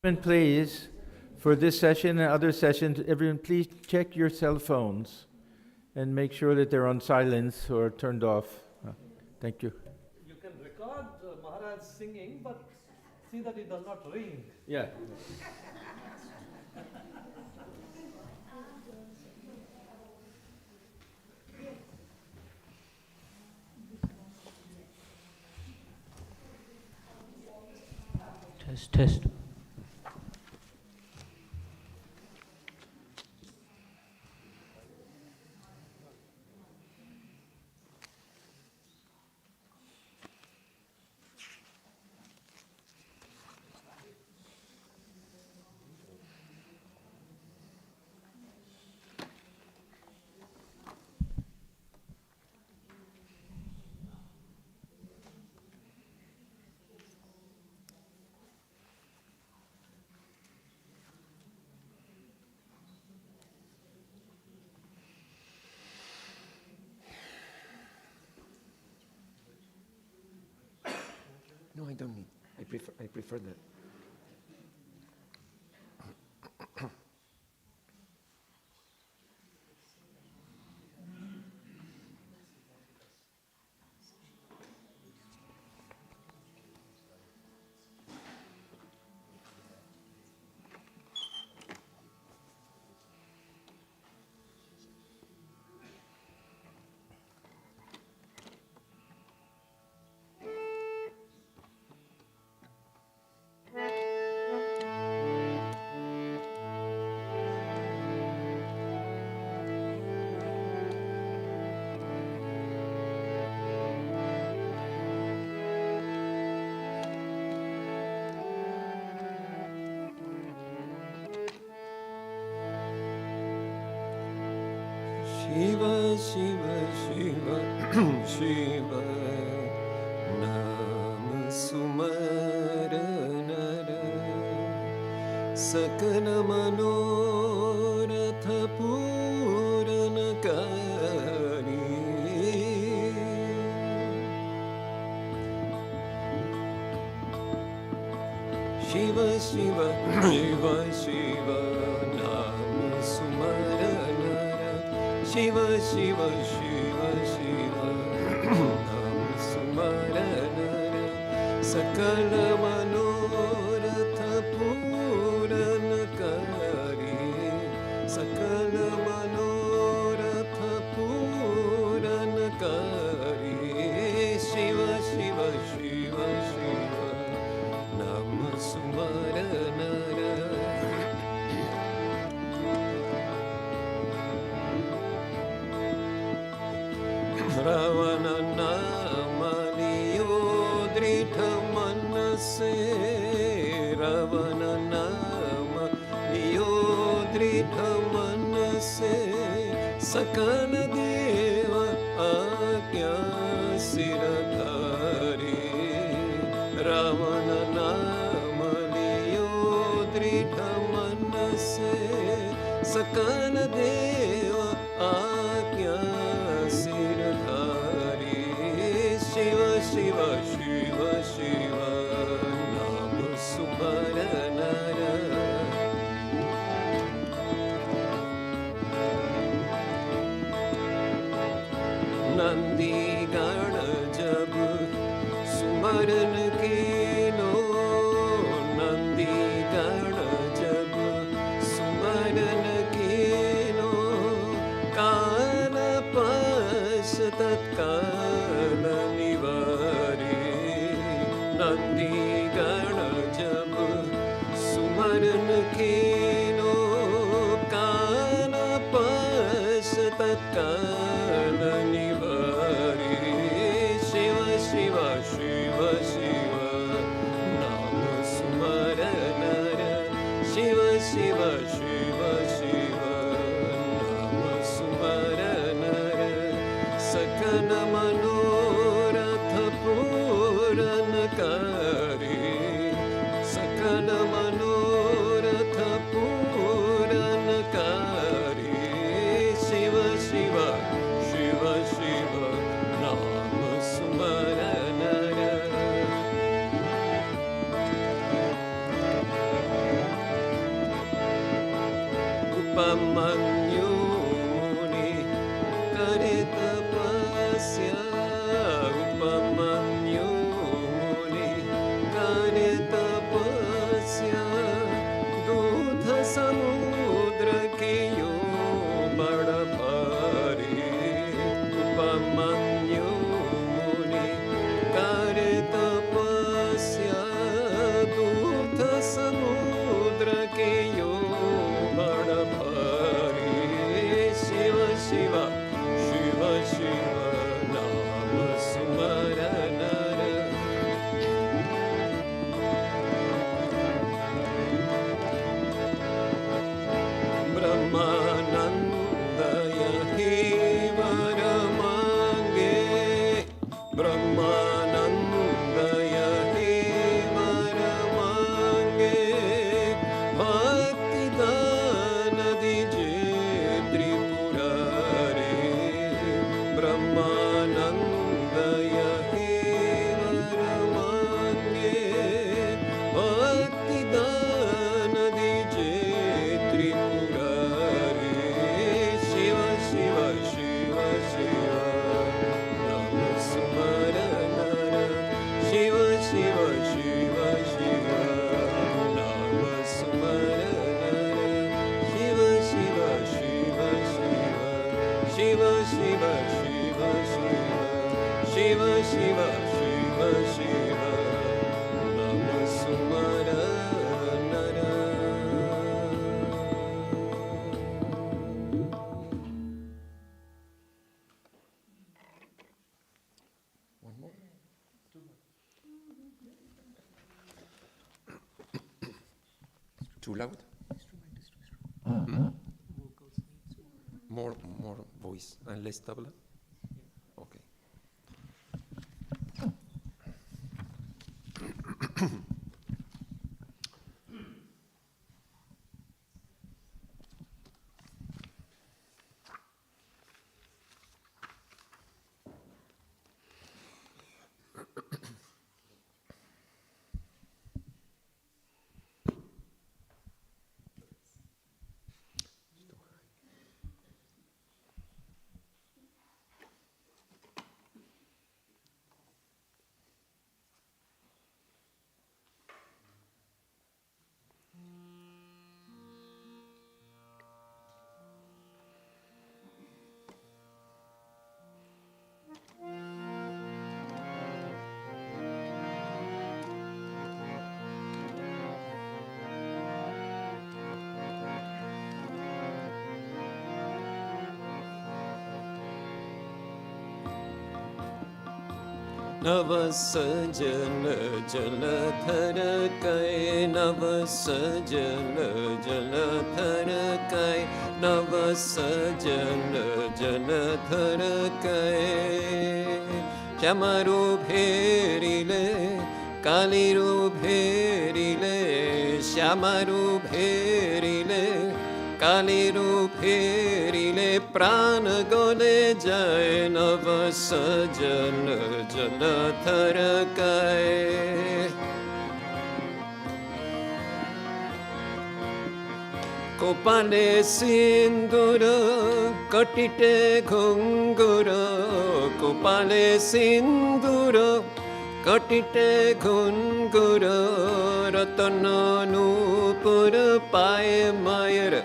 And please, for this session and other sessions, everyone please check your cell phones and make sure that they're on silence or turned off. Thank you. You can record Maharaj singing, but see that it does not ring. Yeah. Test. No, I don't need. I prefer that. Shiva, Shiva, Shiva, Shiva, Nam Sumaranara, Sakala Manoratha Puranakari. Shiva, Shiva, Shiva, Shiva, Nam Sumaranara. Shiva, Shiva, Shiva, Shiva, Nam Sumaranara, Sakala Manoratha Puranakari, Sakala Manoratha Puranakari, Shiva, Shiva, Shiva, Shiva, Nam Sumaranara. Ravana namaniyo dritha manase, Ravana namaniyo dritha manase, Sakala deva agya siradhari. Ravana namaniyo dritha manase, Sakala deva agya siradhari. Shiva, Shiva, Shiva, Shiva, Nam Sumaranara. Nandi Gana jab sumaran kino, Nandi Gana jab sumaran kino, Kana pastat Kana nivari. Nandi Gana jab sumaran kino, Kana pastat Kana nivari. Shiva, Shiva, Shiva, Shiva, Nam Sumaranara. Shiva, Shiva, Shiva, Shiva, Nam Sumaranara. Sakala Manoratha Puranakari, Sakala Manoratha Puranakari. Shiva, Shiva, Brahmanandaya he varamange bhakti dana dije Tripurare Brahmanandaya he varamange bhakti dana dije Tripurare Shiva Shiva Shiva Shiva Nama Smaranara Shiva Shiva Shiva Shiva Nama Smaranara Shiva Shiva Shiva Shiva Shiva Shiva Shiva Shiva Shiva Shiva Shiva Shiva Nama Smaranara One more. Too loud? More voice and less tabla? Okay. नव सजल जलधर कै नव सजल जलधर कै नव सजल जलधर कै श्यामरू भेरिले कालीरू भेरिले श्यामरू भेरिले कालीरू फेरिले प्राण गले जय नव सजल जलधर कै कोपाले सिन्दूर कटिटे घुङ्गुर कोपाले सिन्दूर कटिटे घुङ्गुर रतन नूपुर पाए मायर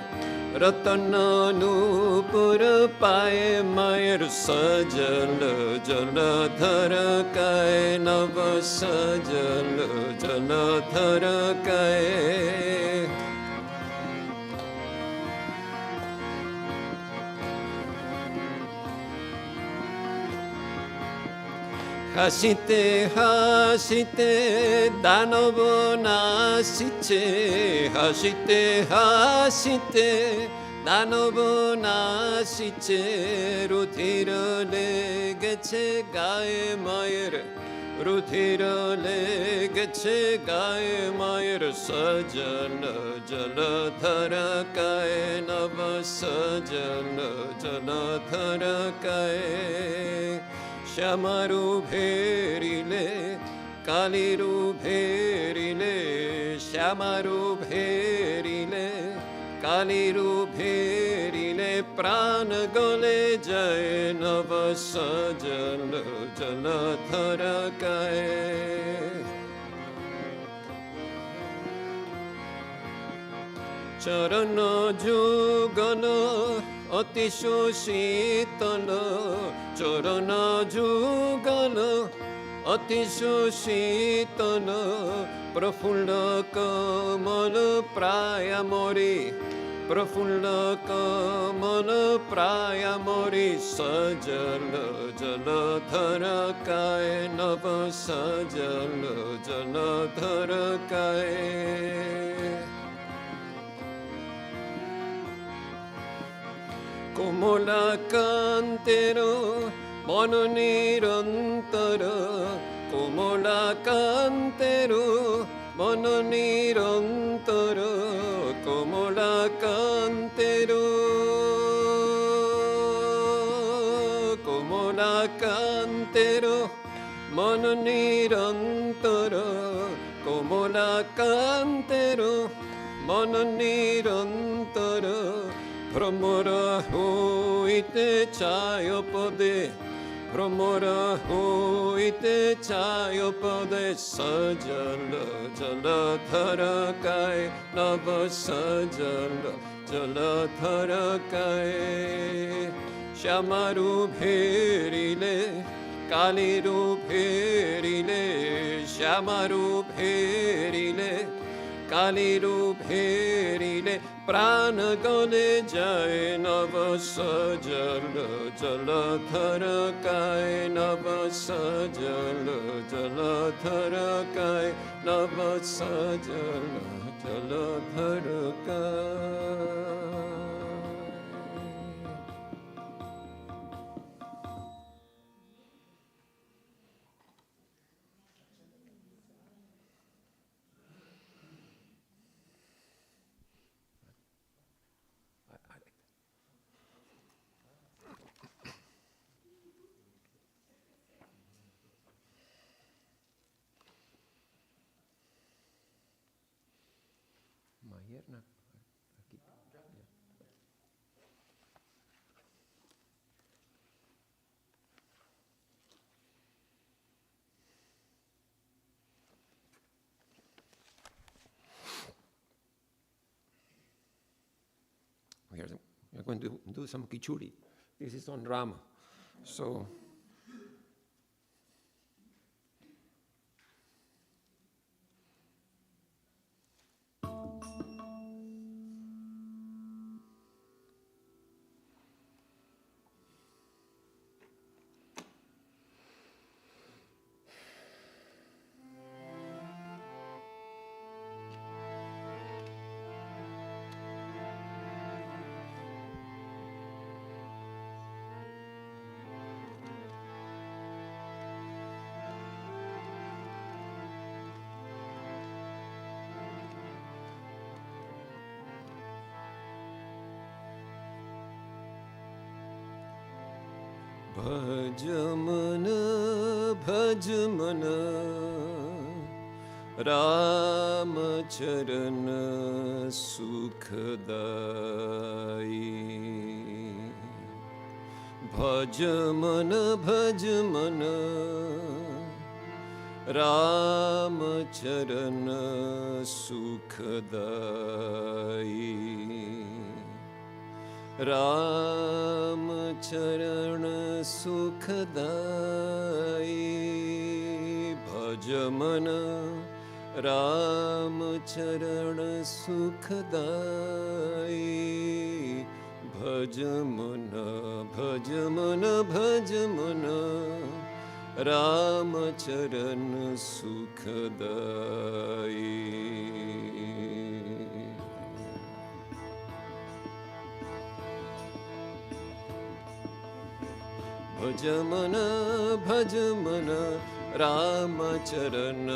रतन नूपुर पाए मायर सजल जलधर कै नव सजल जलधर कै হাসিতে হাসিতে দানব নাচিছে হাসিতে হাসিতে দানব নাচিছে রুধির লেগেছে গায়ে মায়ের রুধির লেগেছে গায়ে মায়ের সজল জলধর कै নব সজল জলধর कै श्यामरू भेरिले कालीरू भेरिले श्यामरू भेरिले कालीरू भेरिले प्राण गले जय नव सजल जलधर कै चरण जुगल अति सुशीतल चरण जुगल अति सुशीतल प्रफुल्ल कमल प्राय मोरी प्रफुल्ल कमल प्राय मोरी सजल जलधर कै नव सजल जलधर कै कोमला कांतेरो मन निरंतर कोमला कांतेरो मन निरंतर कोमला कांतेरो कोमला कांतेरो मन निरंतर कोमला कांतेरो मन निरंतर भ्रमर होइते चाय पदे भ्रमर होइते चाय पदे सजल जलधर काय नभ सजल जलधर काय श्यामारु भेरिले कालीरु भेरिले श्यामारु भेरिले कालीरु भेरिले प्राण गले जय नभ सजल जलधर काय नभ सजल जलधर काय नभ सजल जलधर काय We are going to do some kichuri. This is on Rama. So, भजमन भजमन राम चरण सुखदाई भजमन भजमन राम चरण सुखदाई राम चरण सुखदाई भजमन राम चरण सुखदाई भजमन भजमन भजमन राम चरण सुखदाई भजमन भजमन राम चरण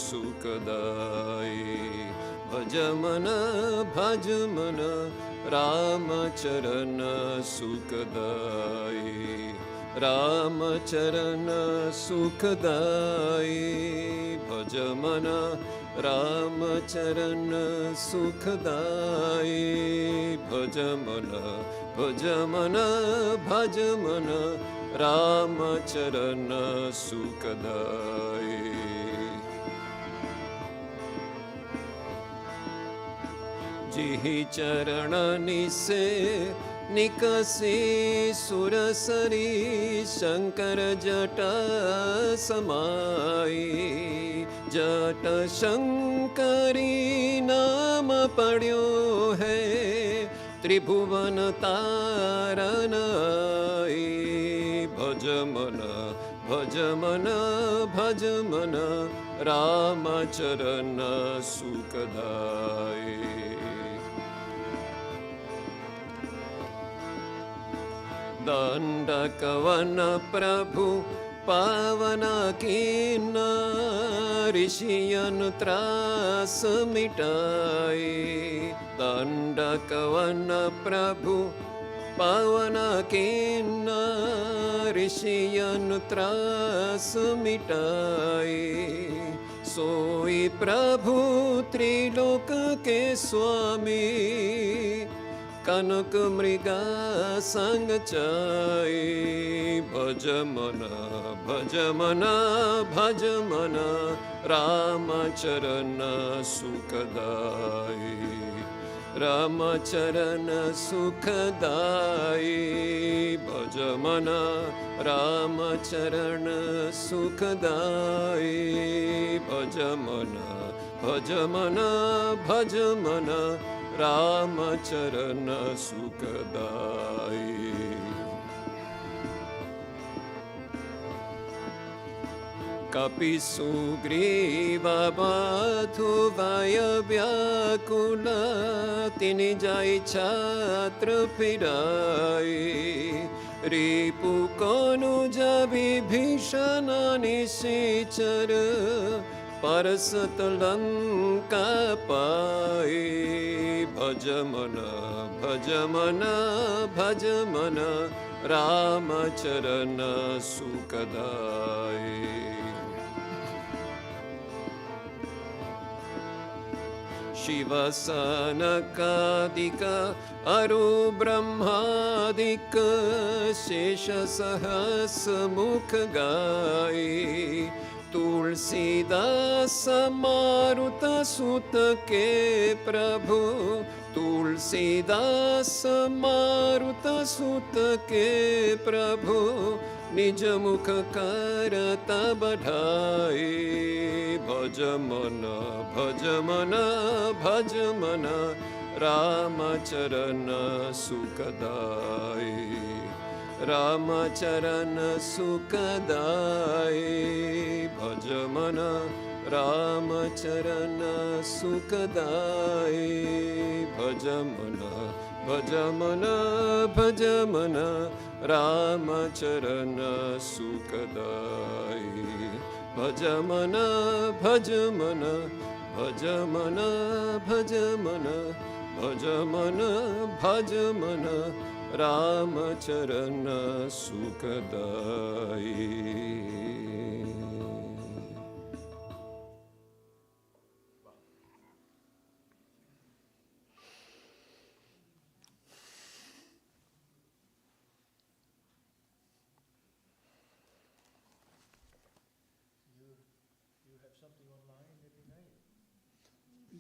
सुखदाई भजमन भजमन राम चरण सुखदाई राम चरण सुखदाई भजमन राम चरण सुखदाई भजमन भजमन भजमन राम चरण सुखदाई जिहि चरण निसे निकसी सुरसरी शंकर जटा समाई जट शंकरी नाम पढ़्यो है त्रिभुवन तारनाई भजमन भजमन भजमन राम चरण सुखदाई दंडकवन प्रभु पावन कीन ऋषियन त्रास मिटाए दंडकवन प्रभु पावन कीन ऋषियन त्रास मिटाए सोई प्रभु त्रिलोक के स्वामी कनक मृगा संग चाई भज मन राम चरण सुखदाई राम चरण सुखदाई भज मन राम चरण सुखदाई भज मन राम चरण सुखदाई कपि सुग्रीव बधु भय व्याकुल तिनि जाई छात्र फिराई रिपु कनुज विभीषण निशिचर परसत लंका पाए भज मन राम चरण सुखदाई शिव सनकादिक अरु ब्रह्मादिक शेष सहस मुख गाई तुलसीदास मारुत सुत के प्रभु तुलसीदास मारुत सुत के प्रभु निज मुख करत बढ़ाई भज मन राम चरण सुखदाई राम चरण सुखदाई भज मन राम चरण सुखदाई भज मन राम चरण सुखदाई भज मन राम चरण सुखदाई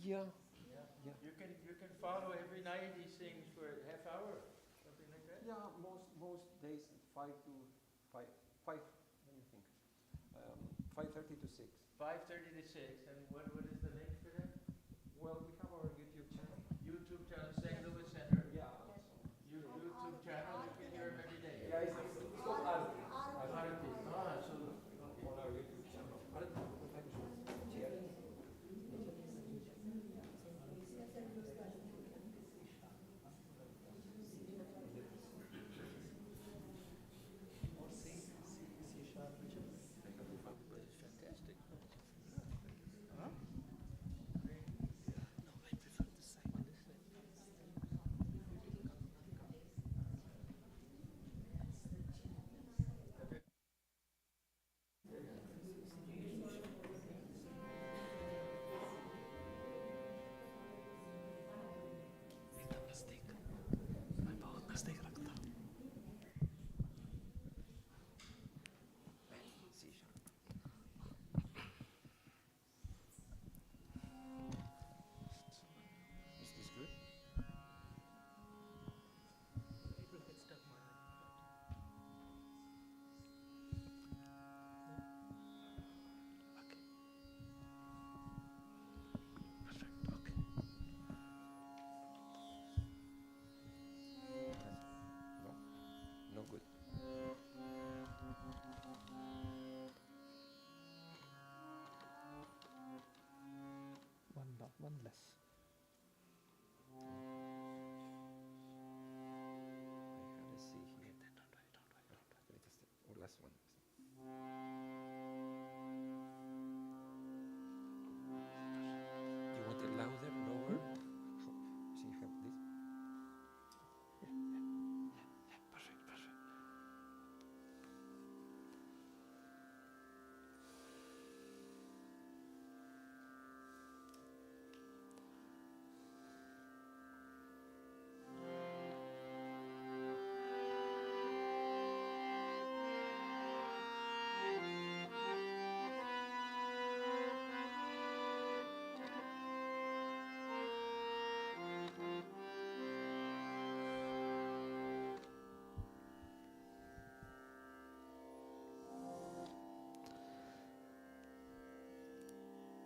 Yeah. You can follow every night he sings for a half hour, something like that. Yeah, most days 5 to 5. Let me think. 5:30 to 6. 5:30 to 6, and what is the link for that? Well, we have our YouTube channel. YouTube channel, St. Louis Center. Yeah. YouTube channel, you can hear him every day. Yeah, it's called Arati. Arati. Ah, so On our YouTube channel. Arati. One less. I gotta see here.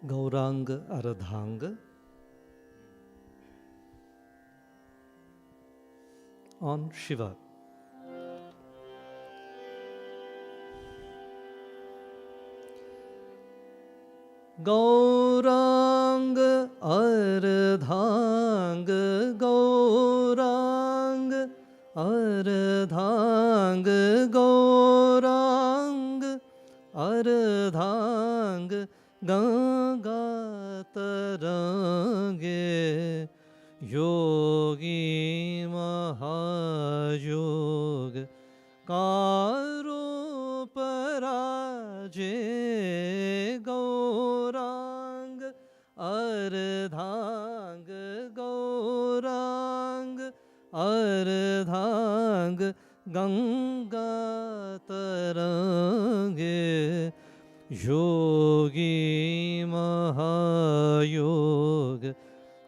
Gaurang Ardhang on Shiva. Gaurang Ardhang, Gaurang Ardhang, Gaurang Ardhang, Ganga Tarange, Yogi Mahayog, Karo Paraje, Gaurang Ardhang, Gaurang Ardhang, Ganga Tarange, Yogi Mahayog,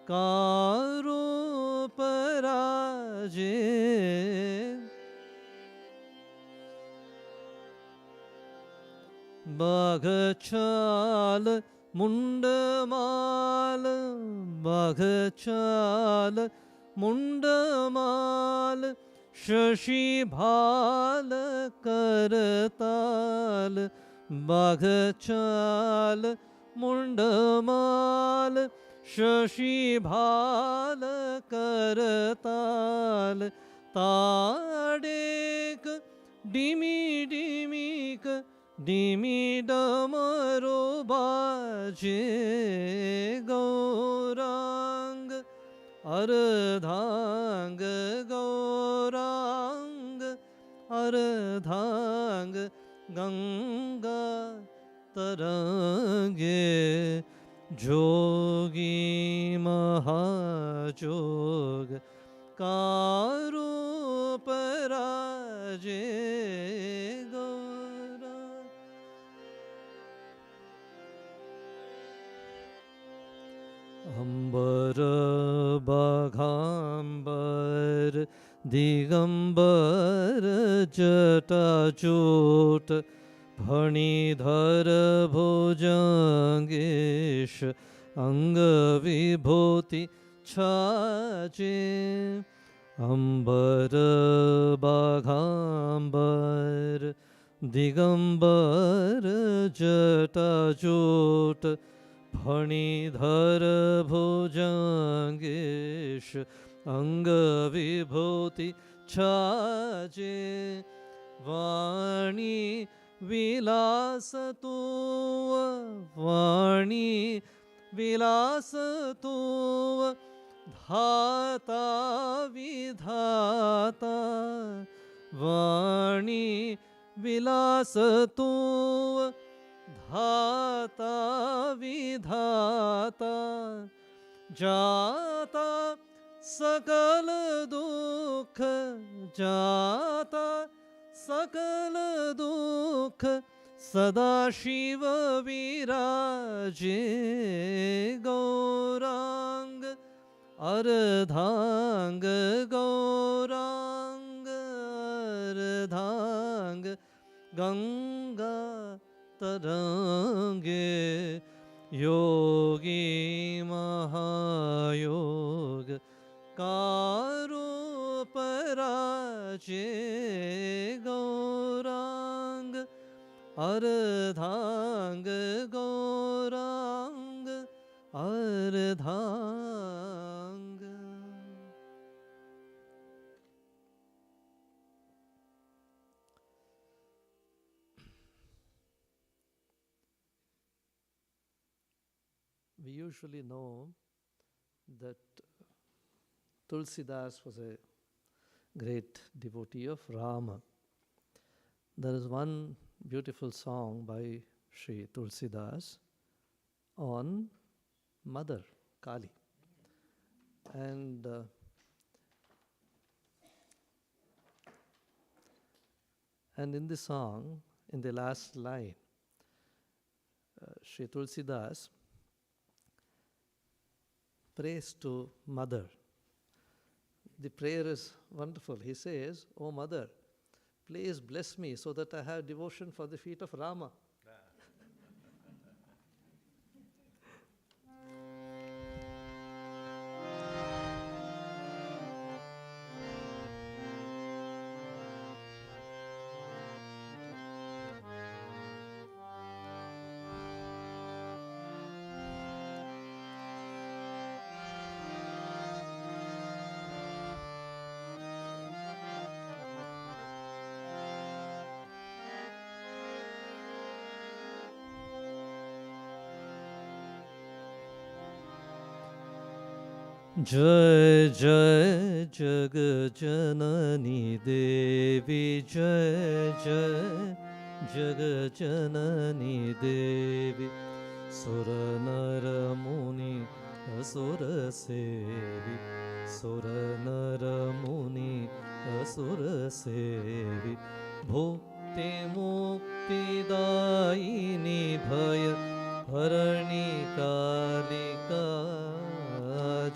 Karo Paraje. Baghachal Mundamal, Baghachal Mundamal, Shashi Bhal Karatal, Baghachal Mundamal, Shashi Bhal Karatal, Tadek Dimi Dimik, Dimi Damaro Baje, Gaurang Ardhang, Gaurang Ardhang, Ganga Tarange, Jogi Mahajog, Karo Paraje, Gaurang. Ambar Baghambar, Digambar Jatachut, Phanidhar Bhujangesh, Anga Vibhuti Chaje. Ambar Baghambar, Digambar Jatachut, Phanidhar Bhujangesh, Anga Vibhuti Chaje. Vani Vilasatu, Vani Vilasatu, Dhata Vidhata, Vani Vilasatu, Dhata Vidhata, Jata Sakal Dukha, Jata Sakal Dukha, Sadashiva Viraje, Gaurang Ardhang, Gaurang Ardhang, Ganga Tarange, Yogi Mahayog, Karo Paraje, Gaurang Ardhang, Gaurang Ardhang. We usually know that Tulsidas was a great devotee of Rama. There is one beautiful song by Sri Tulsidas on Mother Kali. And in the song, in the last line, Sri Tulsidas prays to Mother. The prayer is wonderful. He says, "O Mother, please bless me so that I have devotion for the feet of Rama." जय जय जग जननी देवी जय जय जग जननी देवी सुर नर मुनि असुर सेवी सुर नर मुनि असुर सेवी भुक्ति मुक्तिदायिनी भय हरणी कालिका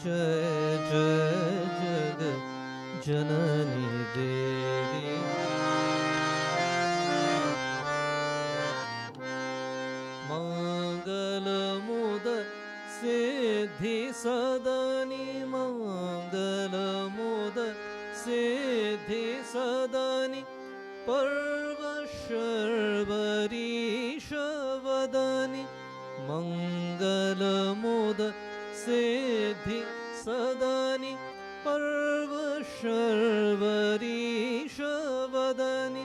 जय जय जग जननी देवी मंगल मुद सिद्धि सदनी मंगल मुद सिद्धि सदनी पर्वशर्वरीश वदनी मंगल मुद सिद्धि सदनी पर्वशर्वरीश वदनी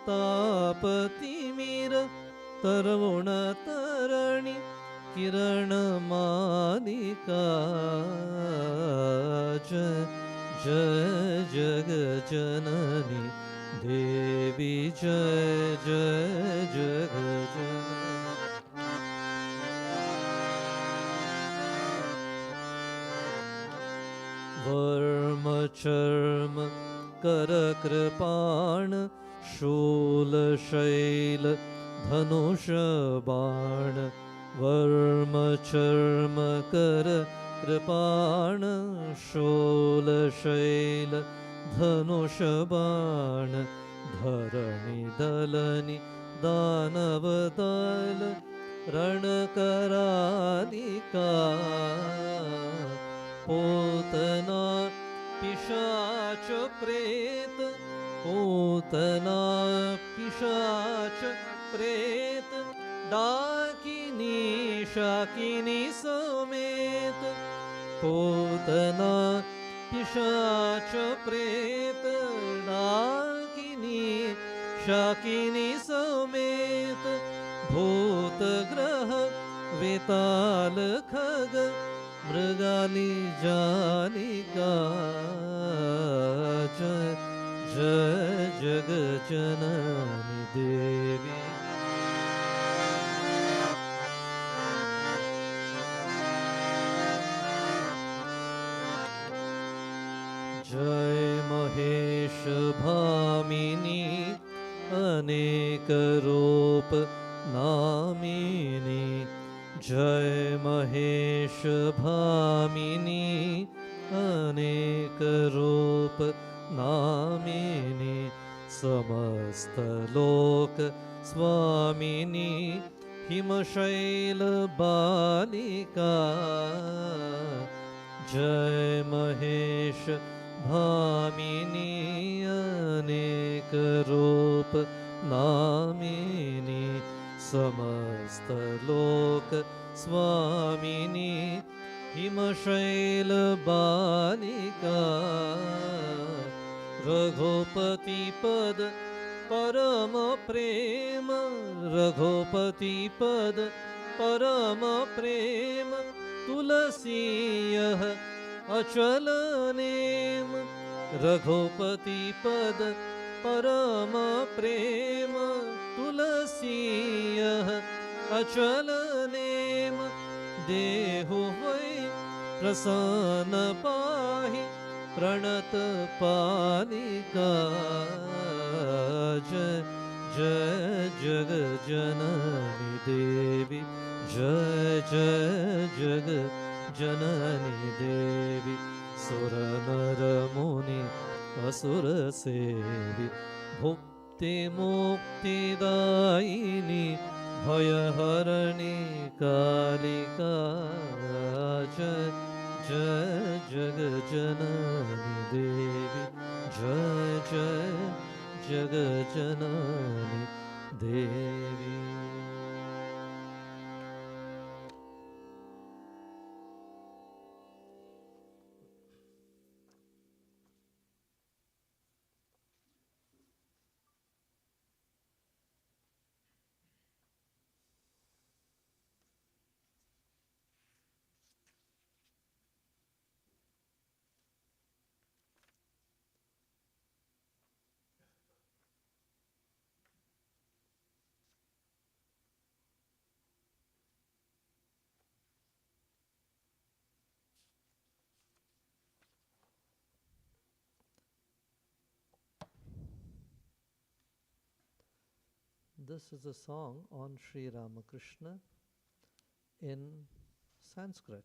तापतिमिर तरुण तरणि किरण मालिका जय जय जग जननी देवी जय जय जग जननी वर्म चर्म कर कृपाण शूल शैल धनुष बाण वर्म चर्म कर कृपाण शूल शैल धनुष बाण धरणि दलनि दानव दल रण करालिका पूतना पिशाच प्रेत पूतना पिशाच प्रेत डाकिनी शाकिनी समेत पूतना पिशाच प्रेत डाकिनी शाकिनी समेत भूत ग्रह विताल खग मृगाली जालिका जय जय जग जननी देवी जय महेश भामिनी अनेक रूप नामिनी जय महेश भामिनी अनेक रूप नामिनी समस्त लोक स्वामिनी हिमशैल बालिका जय महेश भामिनी अनेक रूप नामिनी समस्त लोक स्वामिनी हिमशैल बालिका रघुपति पद परम प्रेम रघुपति पद परम प्रेम तुलसी यह अचल नेम रघुपति पद परम प्रेम तुलसी यह अचल नेम देहु होय प्रसन्न पाहि प्रणत पालिका जय जय जग जननी देवी जय जय जग जननी देवी सुर नर मुनि असुर सेवी भुक्ति मुक्तिदायिनी भयहरणि कालिका जय जय जग जननी देवी जय जय जग जननी देवी This is a song on Sri Ramakrishna in Sanskrit.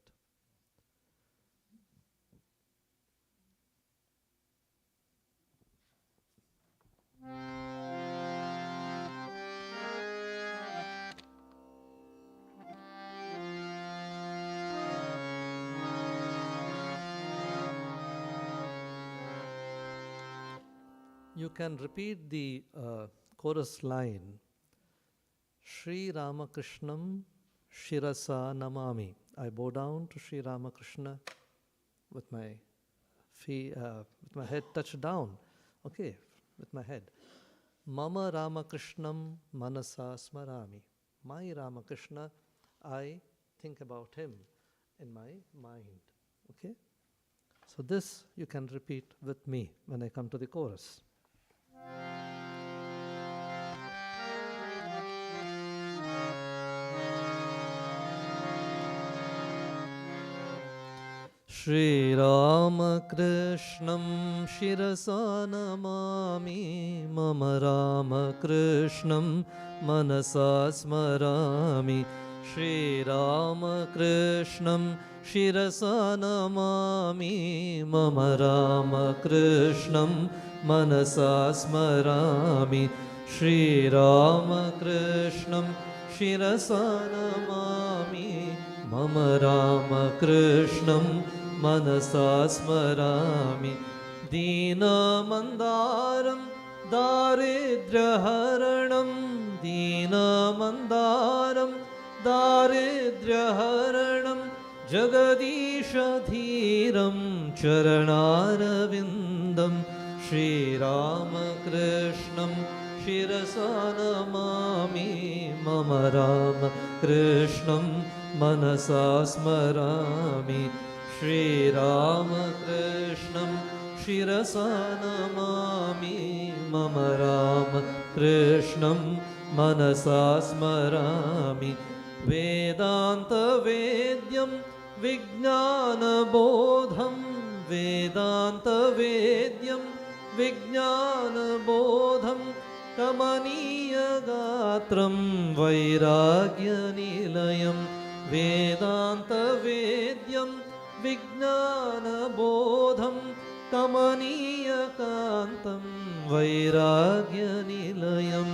You can repeat the chorus line. Sri Ramakrishnam Shirasa Namami. I bow down to Sri Ramakrishna with my feet, with my head touched down. Okay, with my head. Mama Ramakrishnam Manasa Smarami. My Ramakrishna, I think about him in my mind. Okay? So this you can repeat with me when I come to the chorus. Sri Ramakrishnam Shirasa Namami Mama Ramakrishnam Manasa Smarami Sri Ramakrishnam Shirasa Namami Mama Ramakrishnam Manasa Smarami Sri Ramakrishnam Shirasa Namami Mama Ramakrishnam Manasa Smarami Dina Mandaram Daridryaharanam Dina Mandaram Daridryaharanam Jagadisha Dhiram Charanaravindam Sri Ramakrishnam Shirasa Namami Mama Ramakrishnam Manasa Smarami Sri Ramakrishnam Shirasa Namami Mama Ramakrishnam Manasa Smarami Vedanta Vedyam Vijnana Bodham Vedanta Vedyam Vijnana Bodham Kamaniya Gatram Vairagya Nilayam Vedanta Vedyam Vijnana Bodham Kamaniya Kantam Vairagya Nilayam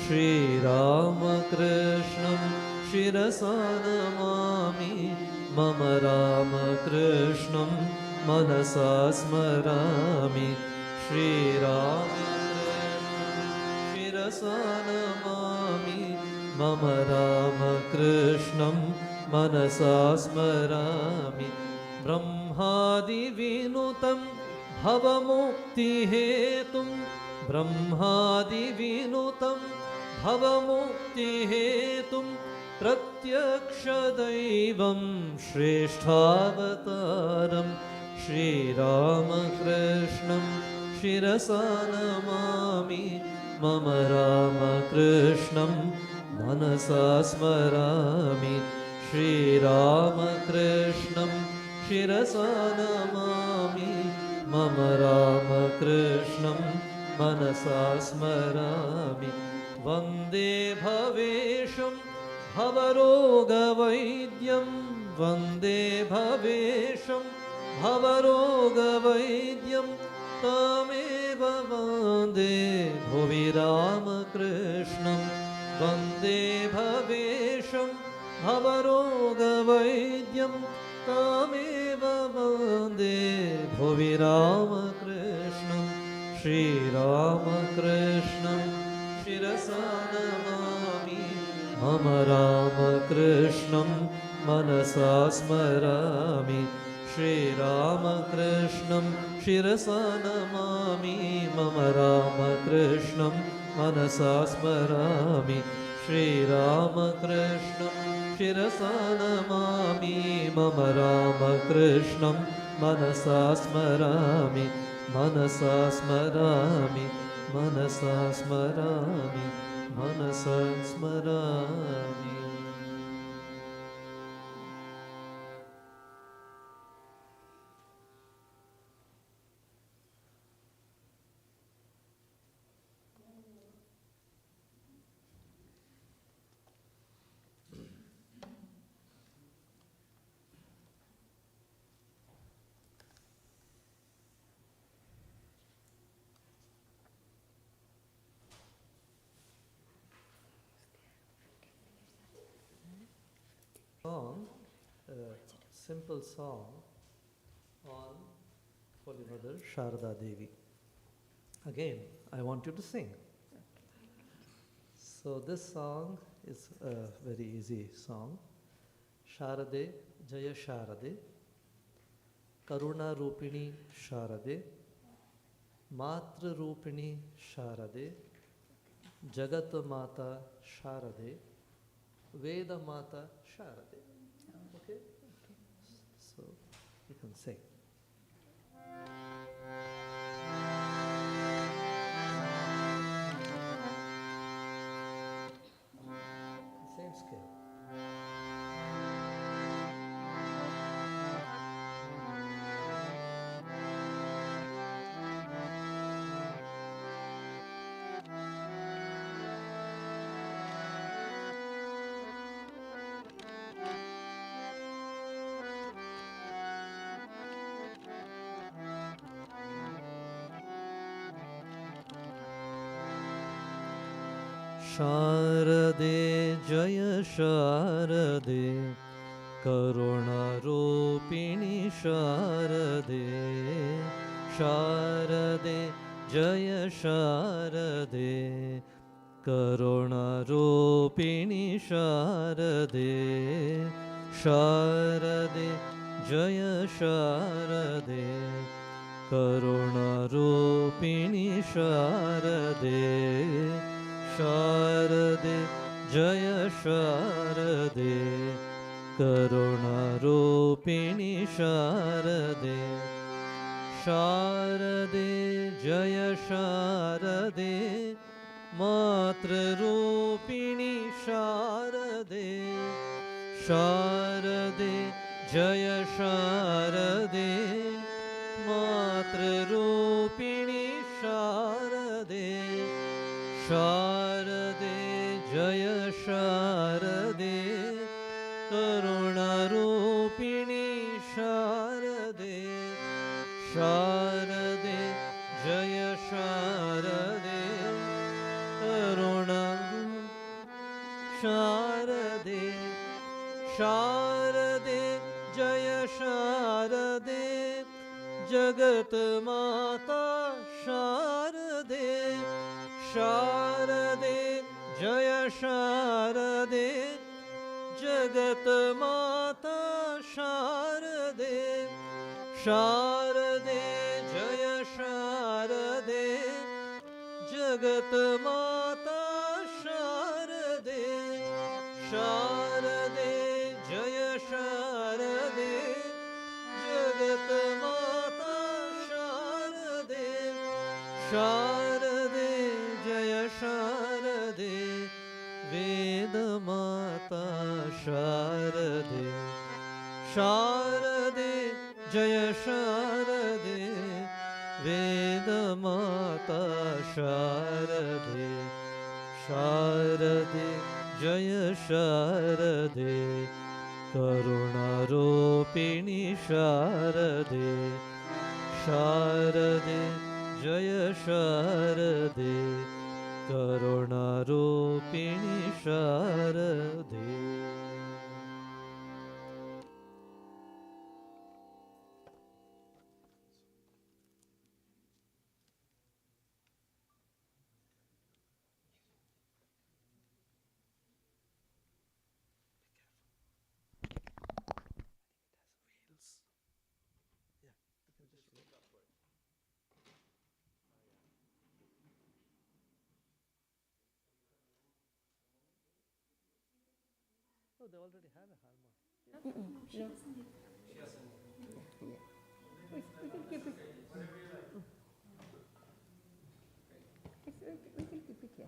Sri Ramakrishnam Shirasa Namami Mama Ramakrishnam Manasa Smarami Sri Ramakrishnam Shirasa Namami Mama Ramakrishnam Manasa Smarami Brahmadi Vinutam Bhavamukti Hetum Brahmadi Vinutam Bhavamukti Hetum Pratyaksha Daivam Shresthavataram Sri Ramakrishnam Shirasa Namami Mama Ramakrishnam Manasa Smarami Sri Ramakrishnam Shirasa Namami Mama Ramakrishnam Manasa Smarami Vande Bhavesham Bhavaroga Vaidyam Vande Bhavesham Bhavaroga Vaidyam Tameva Vande Bhuvi Ramakrishnam Vande Bhavesham Bhavaroga Vaidyam Tameva Vande Bhuvi Ramakrishnam Sri Ramakrishnam Shirasa Namami Mama Ramakrishnam Manasa Smarami Sri Ramakrishnam Shirasa Namami Mama Ramakrishnam Manasa Smarami Sri Ramakrishnam Shirasa Namami Mama Ramakrishnam Manasa Smarami Manasa Smarami Manasa Smarami Manasa Smarami. song, a simple song on Holy Mother Sharda Devi. Again, I want you to sing. So this song is a very easy song. Sharade, Jaya Sharade, Karuna Rupini Sharade, Matra Rupini Sharade, Jagat Mata Sharade, Veda Mata Sharade. Okay? So you can sing. Same scale. Sharade Jaya Sharade Karuna Rupini Sharade Sharade Jaya Sharade Karuna Rupini Sharade Sharade Jaya Sharade Karuna Rupini Sharade Sharade Jaya Sharade Karuna Rupini Sharade Sharade Jaya Sharade Matra Rupini Sharade Sharade Jaya Sharade Matra Rupini Sharade Sharade Jaya Sharade Karuna Rupini Sharade Sharade Jaya Sharade Karuna Sharade Sharade Jaya Sharade Jagat Mata Sharade Sharade Jaya Sharade Jagat Mata Sharade Sharade Jaya Sharade Jagat Mata Sharade Sharade Jaya Sharade Jagat Mata Sharade Sharade Jaya Sharade Veda Mata Sharade Sharade Jaya Sharade Veda Mata Sharade Sharade Jaya Sharade Karuna Rupini Sharade Sharade Jaya Sharade Karuna Rupini Sharade. Oh, they already have a harmonium. No. We can keep it. We can keep it here.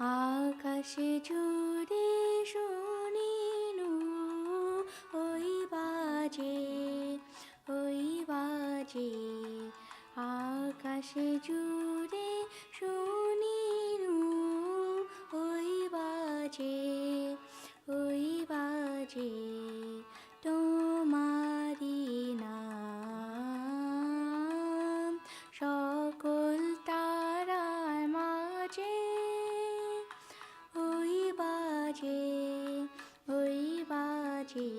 আকাশে জুড়ে শোনিনু বাজে আকাশে জুড়ে শুনিনু ওই বাজে তোমারি নাম সকল তারার মাঝে ওই বাজে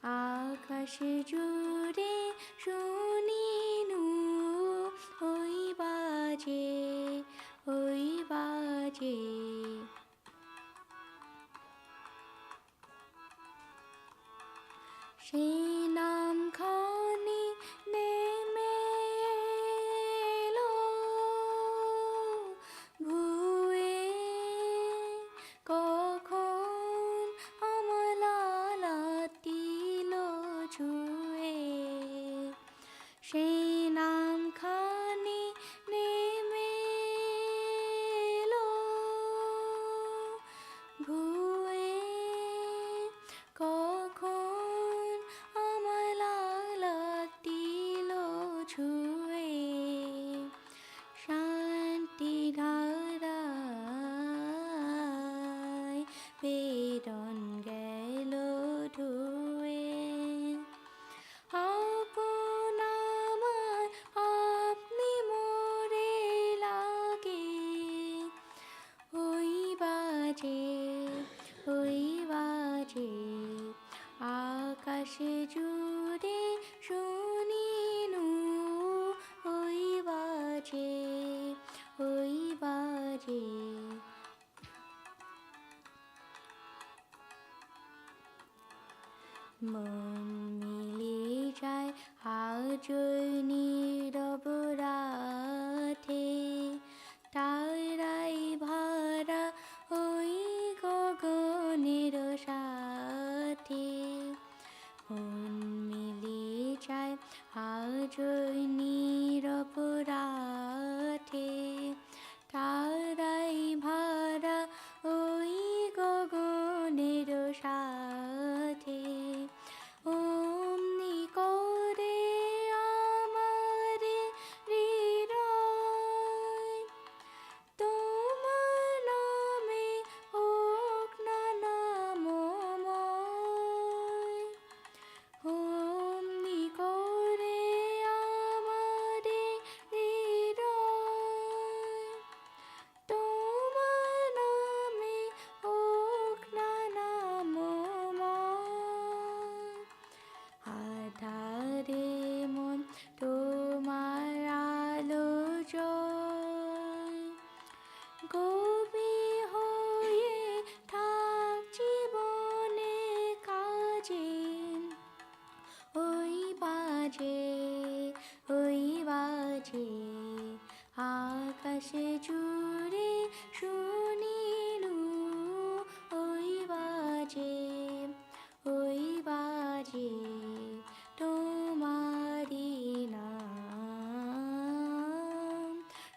আকাশে জুড়ে শুনিনু ওই বাজে সেই নাম খানি নেমে এলো ভুয়ে কখন আমলালাতিল ছুঁয়ে সেই নাম খানি নেমে এলো ভুয়ে কখন আমলালাতিল ছুঁয়ে শান্তি ধারায় বেদন গেল ধুয়ে আপন আমার আপনি মোরে লাগে ওই বাজে আকাশে জুড়ে শুনিনু ওই বাজে মন মিলে যায় আজ নীরব রাতে তারাই ভরা ওই গগনের সাথে মন মিলে যায় আজ নীরব রাতে তারাই ভরা ওই গগনের সাথে অমনি করে আমার হৃদয় তোমার নামে হোক না নামময় অমনি করে আমার হৃদয় তোমার নামে হোক না নামময় আধারে মন তোমার আলো জয় গভীর হয়ে থাক জীবনে কাজে ওই বাজে আকাশে জুড়ে শুনিনু ওই বাজে তোমারি নাম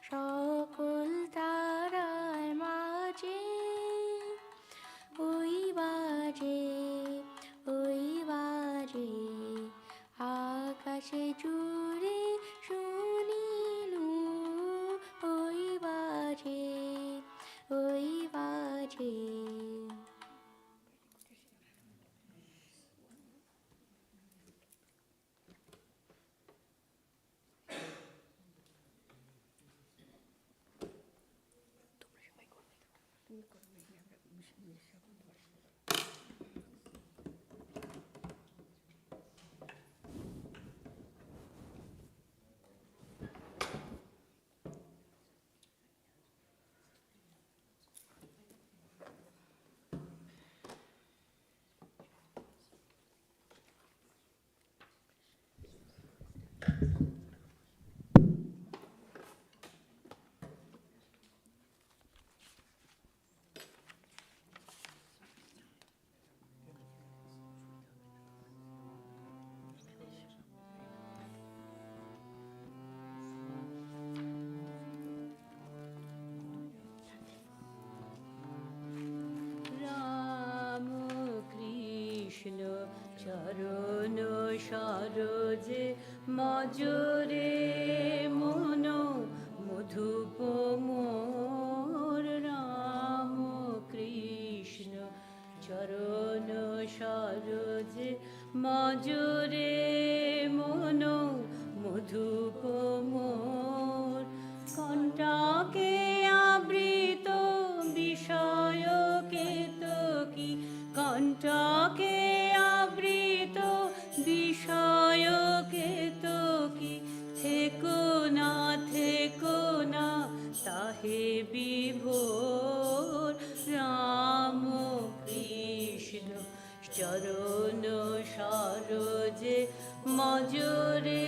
সকল তারার মাঝে ওই বাজে আকাশে জুড়ে শুনিনু ওই বাজে চরণ সরোজে মজরে মন মধুপ মোর রাম কৃষ্ণ চরণ সরোজে মজরে মন মধুপ মোর কণ্টাকে আবৃত বিষয় কেতকী কণ্টাকে আবৃত বিষয় কেতকী থেকো না তাহে বিভোর রাম কৃষ্ণ চরণ সরোজে মজরে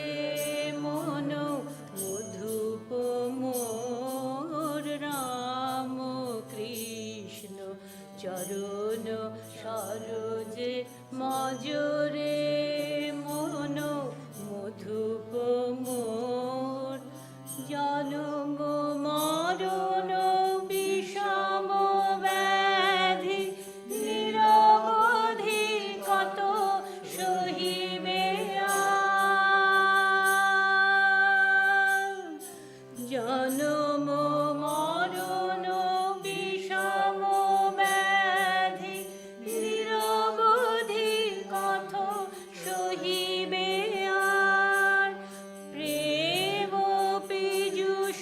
মন মধুপ মোর রাম কৃষ্ণ চরণ সরোজে মজরে মন মধুপ মোর জনম মরণ বিষম ব্যাধি নিরবধি কত সহিবে জনম মরণ বিষম ব্যাধি নিরবধি কত সহিবে আর প্রেম পীযুষ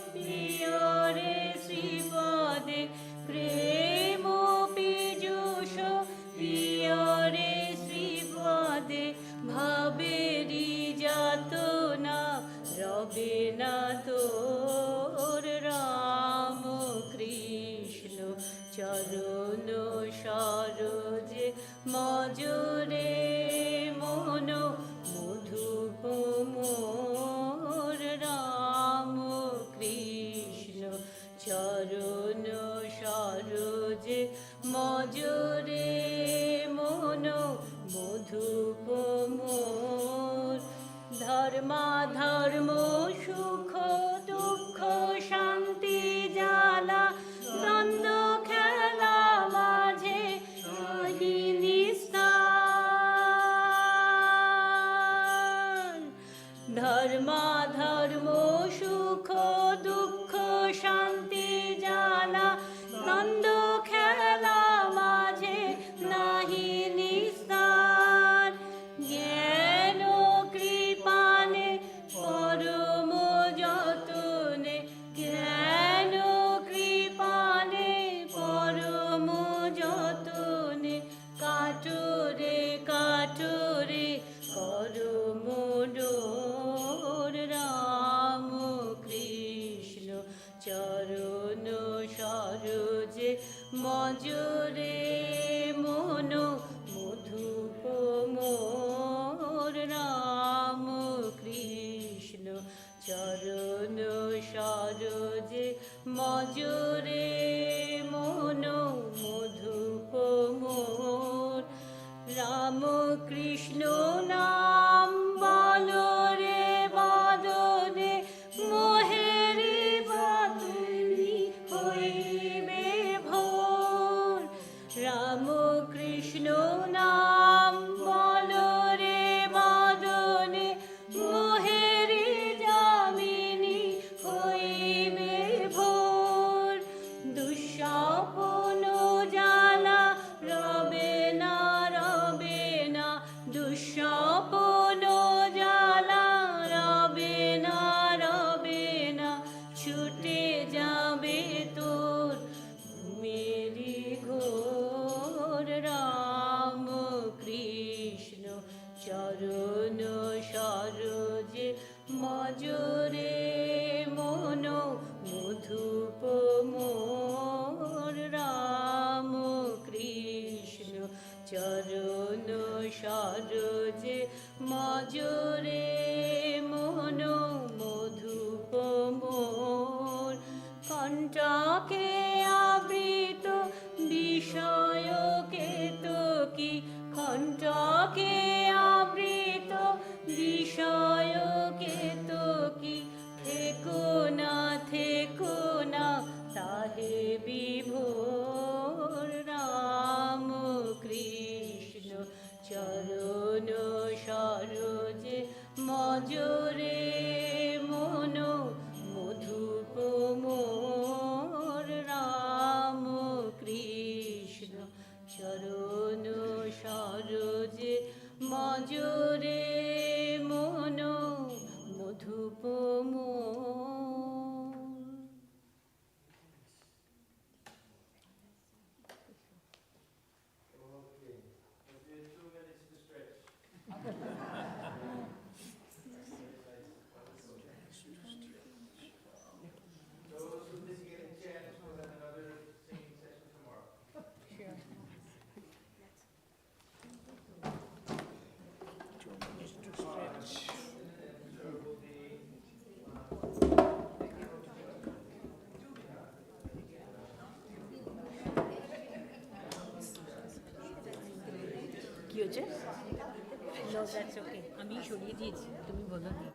প্রিয়রে শ্রীপদে প্রেম পীযুষ প্রিয়রে শ্রীপদে ভাবেরি যাতনা রবে না তোর রাম কৃষ্ণ চরণ সরোজে মজরে মন মধুপ মোর রাম কৃষ্ণ চরণ সরোজে মজরে মন মধুপ মোর ধর্মাধর্ম সুখ দুঃখ শান্তি জ্বালা দ্বন্দ্ব খেলা মাঝে নিস্তার ধর্মাধর্ম সুখ দুঃখ শান্তি জ্বালা দ্বন্দ্ব খেলা মাঝে নাহি নিস্তার জ্ঞান কৃপানে পরম যতনে জ্ঞান কৃপানে পরম যতনে কাটরে কাটরে করম ডোর রাম কৃষ্ণ চরণ সরোজে মজরে মন মধুপ মোর রাম কৃষ্ণ চরণ সরোজে মজরে মন মধুপ মোর রাম কৃষ্ণ নাম বলো রে বদনে মোহেরি বাতুনি হইবে ভোর রাম কৃষ্ণ নাম বলো রে বদনে মোহেরি যামিনী হইবে ভোর দুঃস্বপ্ন জ্বালা রবে না দুঃস্বপ্ন জ্বালা রবে না ছুটে যাবে তোর মেরি ঘোর রাম কৃষ্ণ চরণ সরোজে মজরে মন মধুপ মোর রাম কৃষ্ণ চরণ সরোজে মজরে মন মধুপ মোর কণ্টাকে আবৃত বিষয় কেতকী কণ্টাকে আবৃত বিষয় কেতকী থেকো না তাহে বিভোর রাম কৃষ্ণ চরণ সরোজে মজরে মনো মধুপ মোর রাম কৃষ্ণ চরণ সরোজে মজরে মনো মধুপ মোর। কি হচ্ছে? No, that's okay. আমি সরিয়ে দিয়েছি, তুমি বলো নি।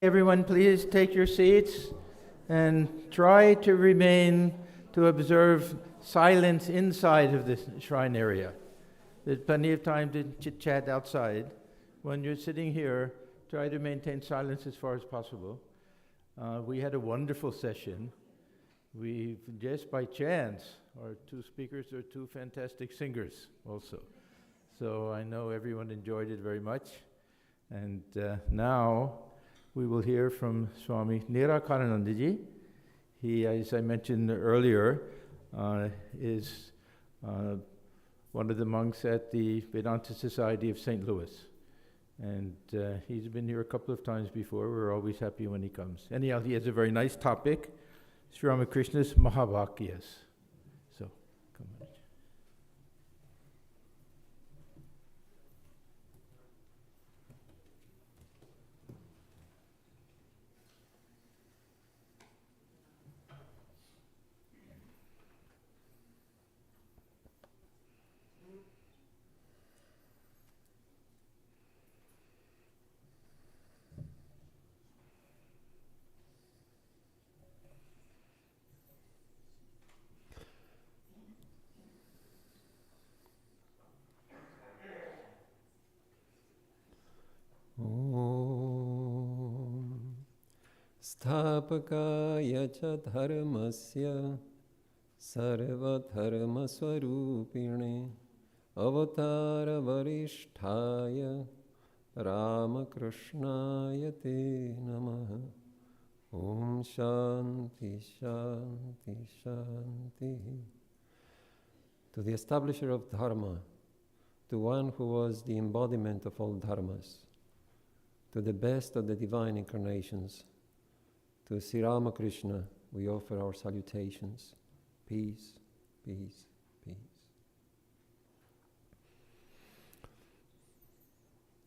Everyone, please take your seats and try to observe silence inside of the shrine area. There's plenty of time to chit-chat outside. When you're sitting here, try to maintain silence as far as possible. We had a wonderful session. We, just by chance, our two speakers are two fantastic singers also. So I know everyone enjoyed it very much. And now we will hear from Swami Nirakarananda ji. He, as I mentioned earlier, is one of the monks at the Vedanta Society of St. Louis. And he's been here a couple of times before. We're always happy when he comes. Anyhow, he has a very nice topic, Sri Ramakrishna's Mahavakyas. So, come on. Sthapakaya cha dharmasya sarva swarupine avatara varisthaya Ramakrishnaya te namaha. Om Shanti Shanti Shanti. To the establisher of Dharma, to one who was the embodiment of all dharmas, to the best of the divine incarnations, to Sri Ramakrishna, we offer our salutations. Peace, peace, peace.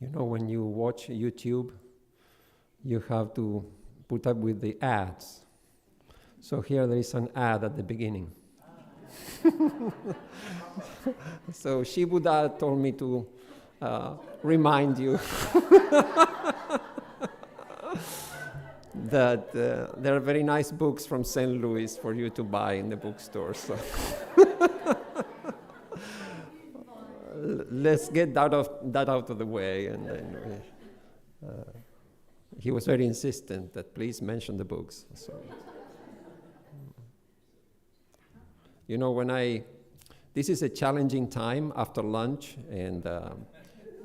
You know, when you watch YouTube, you have to put up with the ads. So here there is an ad at the beginning. So Shiv Buddha told me to remind you that there are very nice books from St. Louis for you to buy in the bookstore. So let's get that out of the way. And then he was very insistent that please mention the books. So, you know, this is a challenging time after lunch, and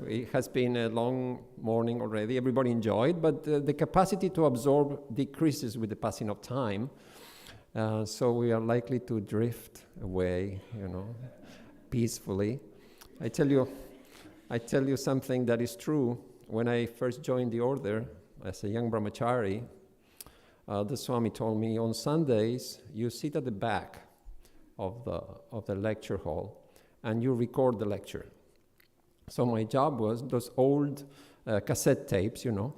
it has been a long morning already. Everybody enjoyed, but the capacity to absorb decreases with the passing of time. So we are likely to drift away, you know, peacefully. I tell you something that is true. When I first joined the order as a young brahmachari, the Swami told me, on Sundays, you sit at the back of the lecture hall and you record the lecture. So my job was those old cassette tapes, you know,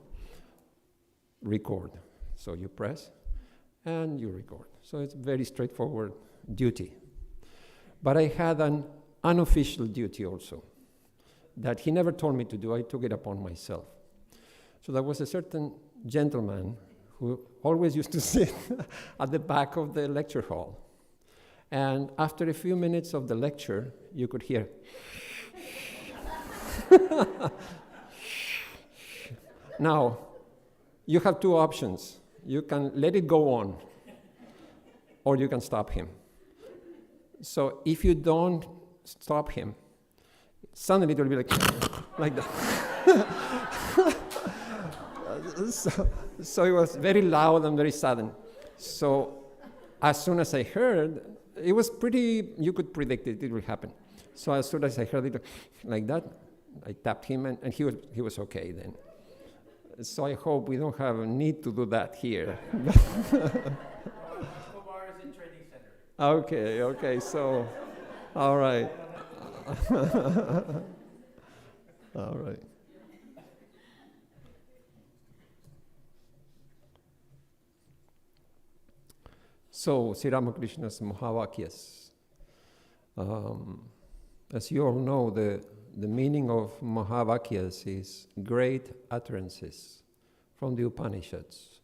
record. So you press and you record. So it's very straightforward duty. But I had an unofficial duty also that he never told me to do. I took it upon myself. So there was a certain gentleman who always used to sit at the back of the lecture hall. And after a few minutes of the lecture, you could hear Now, you have two options. You can let it go on, or you can stop him. So if you don't stop him, suddenly it will be like that. So it was very loud and very sudden. So as soon as I heard, it was pretty, you could predict it will happen. So as soon as I heard it like that, I tapped him and he was okay then. So I hope we don't have a need to do that here. Okay, so, all right. All right. So, Sri Ramakrishna's Mahavakyas. As you all know, the meaning of Mahavakyas is great utterances from the Upanishads.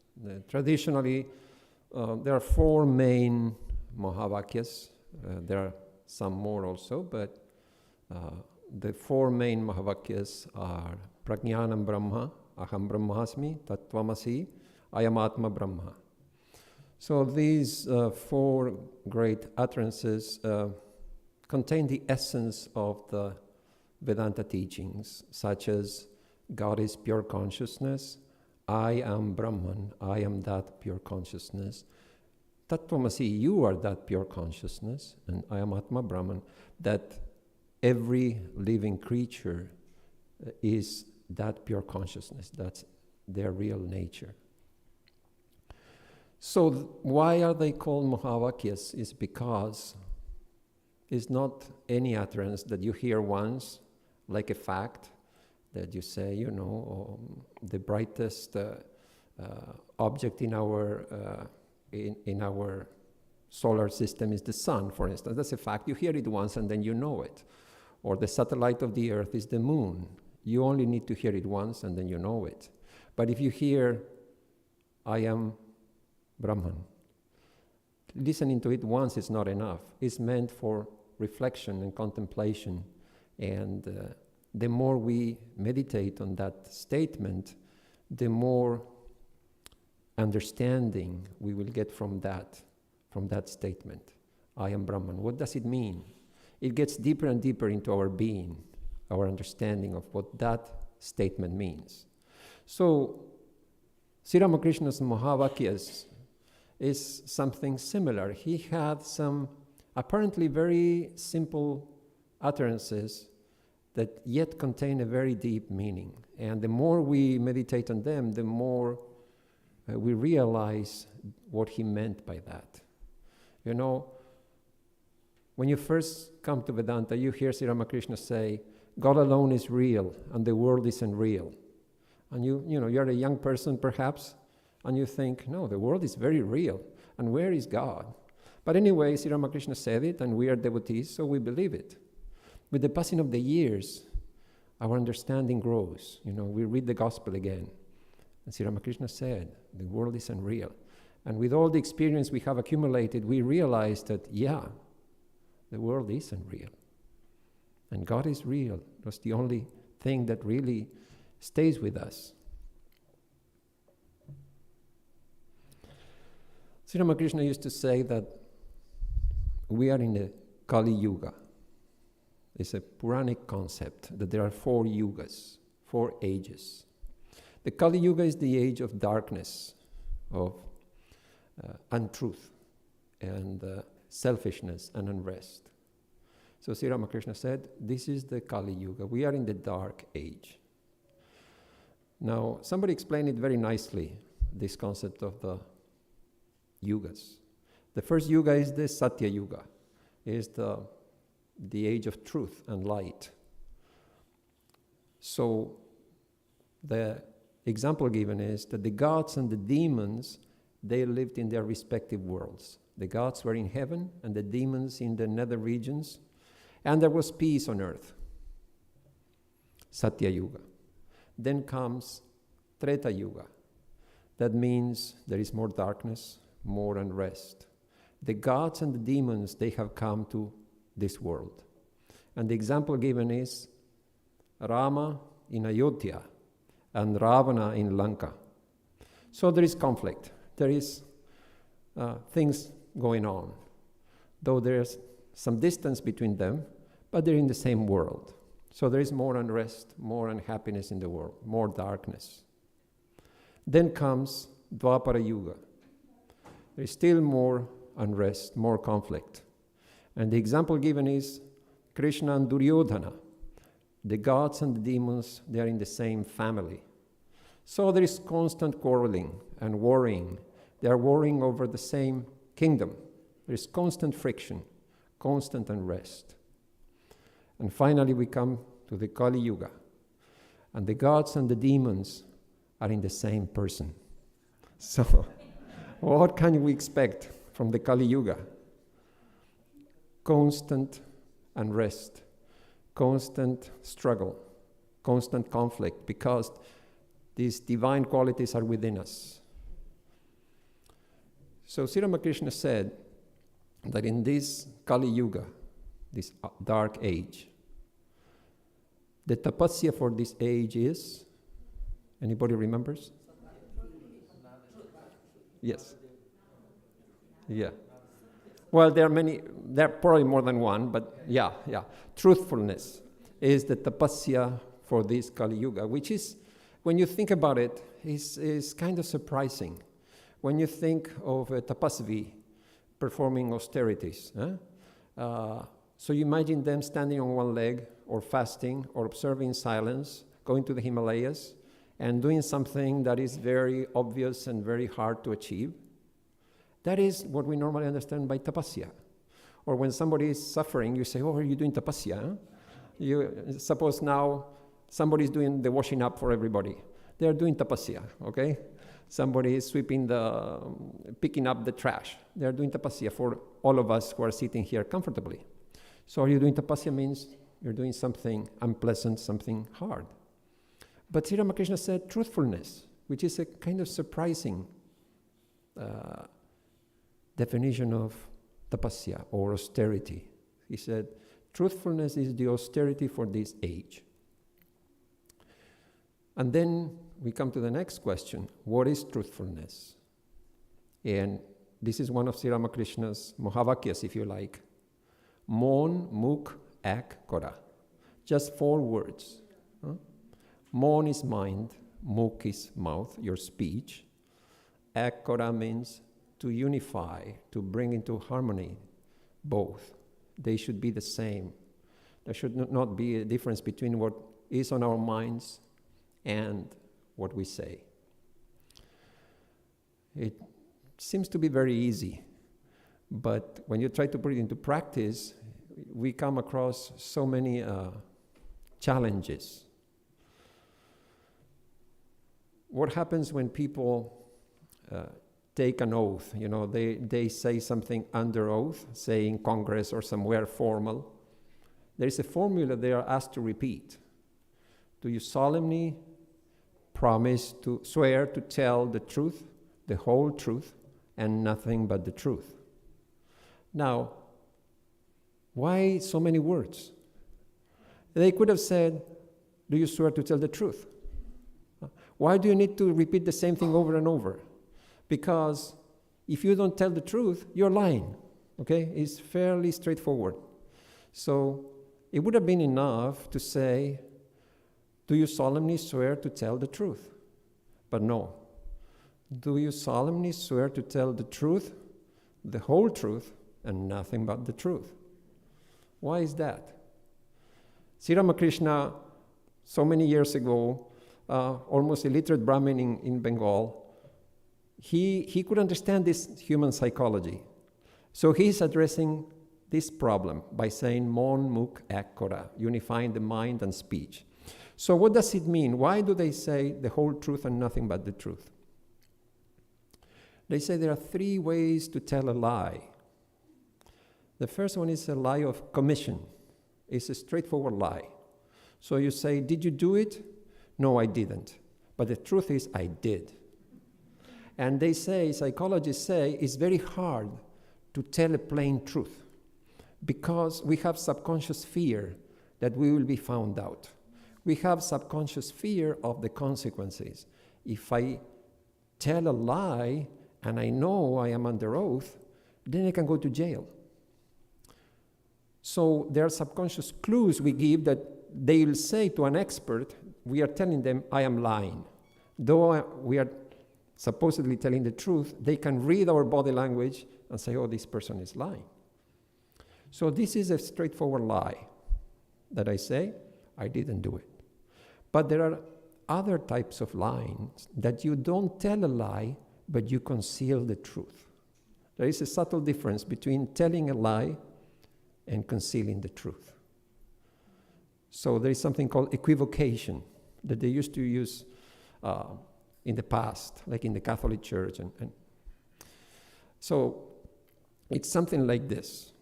Traditionally, there are 4 main Mahavakyas. There are some more also, but the 4 main Mahavakyas are Prajnanam Brahma, Aham Brahmasmi, Tattvamasi, Ayamatma Brahma. So these 4 great utterances contain the essence of the Vedanta teachings, such as God is pure consciousness, I am Brahman, I am that pure consciousness. Tattvamasi, you are that pure consciousness, and I am Atma Brahman, that every living creature is that pure consciousness, that's their real nature. So why are they called Mahavakyas? Is because it's not any utterance that you hear once, like a fact, that you say, the brightest object in our solar system is the sun, for instance. That's a fact. You hear it once and then you know it. Or the satellite of the earth is the moon. You only need to hear it once and then you know it. But if you hear, I am Brahman, listening to it once is not enough. It's meant for reflection and contemplation. And the more we meditate on that statement, the more understanding we will get from that statement. I am Brahman. What does it mean? It gets deeper and deeper into our being, our understanding of what that statement means. So, Sri Ramakrishna's Mahavakyas is something similar. He had some apparently very simple utterances that yet contain a very deep meaning. And the more we meditate on them, the more we realize what he meant by that. When you first come to Vedanta, you hear Sri Ramakrishna say, God alone is real and the world isn't real. And you're a young person perhaps, and you think, no, the world is very real. And where is God? But anyway, Sri Ramakrishna said it, and we are devotees, so we believe it. With the passing of the years, our understanding grows. We read the gospel again. And Sri Ramakrishna said, the world isn't real. And with all the experience we have accumulated, we realize that, the world isn't real. And God is real. That's the only thing that really stays with us. Sri Ramakrishna used to say that we are in the Kali Yuga. It's a Puranic concept that there are 4 yugas, 4 ages. The Kali Yuga is the age of darkness, of untruth, and selfishness and unrest. So Sri Ramakrishna said, this is the Kali Yuga. We are in the dark age. Now, somebody explained it very nicely, this concept of the yugas. The first yuga is the Satya Yuga, is the age of truth and light. So the example given is that the gods and the demons, they lived in their respective worlds. The gods were in heaven and the demons in the nether regions, and there was peace on earth. Satya Yuga. Then comes Treta Yuga. That means there is more darkness, more unrest. The gods and the demons, they have come to this world. And the example given is Rama in Ayodhya and Ravana in Lanka. So there is conflict. There is things going on. Though there's some distance between them, but they're in the same world. So there is more unrest, more unhappiness in the world, more darkness. Then comes Dwapara Yuga. There is still more unrest, more conflict. And the example given is Krishna and Duryodhana. The gods and the demons, they are in the same family. So there is constant quarreling and worrying. They are warring over the same kingdom. There is constant friction, constant unrest. And finally we come to the Kali Yuga. And the gods and the demons are in the same person. So what can we expect from the Kali Yuga? Constant unrest, constant struggle, constant conflict, because These divine qualities are within us. So Sri Ramakrishna said that in this Kali Yuga, this dark age, the tapasya for this age is, anybody remembers? Yes. Yeah. Well, there are probably more than one, but yeah. Truthfulness is the tapasya for this Kali Yuga, which is, when you think about it, is kind of surprising. When you think of a tapasvi performing austerities, so you imagine them standing on one leg, or fasting, or observing silence, going to the Himalayas, and doing something that is very obvious and very hard to achieve. That is what we normally understand by tapasya. Or when somebody is suffering, you say, oh, are you doing tapasya? Huh? You suppose now somebody is doing the washing up for everybody. They are doing tapasya, okay? Somebody is picking up the trash. They are doing tapasya for all of us who are sitting here comfortably. So are you doing tapasya means you're doing something unpleasant, something hard. But Sri Ramakrishna said truthfulness, which is a kind of surprising definition of tapasya or austerity. He said, truthfulness is the austerity for this age. And then we come to the next question. What is truthfulness? And this is one of Sri Ramakrishna's Mahavakyas, if you like. Mon, muk, ak, kora. Just 4 words. Mon is mind, muk is mouth, your speech. Ak, kora means to unify, to bring into harmony both. They should be the same. There should not be a difference between what is on our minds and what we say. It seems to be very easy, but when you try to put it into practice, we come across so many challenges. What happens when people take an oath? You know, they say something under oath, say in Congress or somewhere formal. There is a formula they are asked to repeat. Do you solemnly promise to swear to tell the truth, the whole truth, and nothing but the truth? Now, why so many words? They could have said, do you swear to tell the truth? Why do you need to repeat the same thing over and over? Because if you don't tell the truth, you're lying, okay? It's fairly straightforward. So it would have been enough to say, do you solemnly swear to tell the truth? But no. Do you solemnly swear to tell the truth, the whole truth, and nothing but the truth? Why is that? Sri Ramakrishna, so many years ago, almost illiterate Brahmin in Bengal, he could understand this human psychology. So he's addressing this problem by saying mon, muk, ak, kora, unifying the mind and speech. So what does it mean? Why do they say the whole truth and nothing but the truth? They say there are 3 ways to tell a lie. The first one is a lie of commission. It's a straightforward lie. So you say, did you do it? No, I didn't. But the truth is, I did. And they say, psychologists say, it's very hard to tell a plain truth because we have subconscious fear that we will be found out. We have subconscious fear of the consequences. If I tell a lie and I know I am under oath, then I can go to jail. So there are subconscious clues we give that they will say to an expert, we are telling them, I am lying. Though we are supposedly telling the truth, they can read our body language and say, oh, this person is lying. So this is a straightforward lie that I say, I didn't do it. But there are other types of lying that you don't tell a lie, but you conceal the truth. There is a subtle difference between telling a lie and concealing the truth. So there is something called equivocation that they used to use in the past, like in the Catholic Church. And so it's something like this.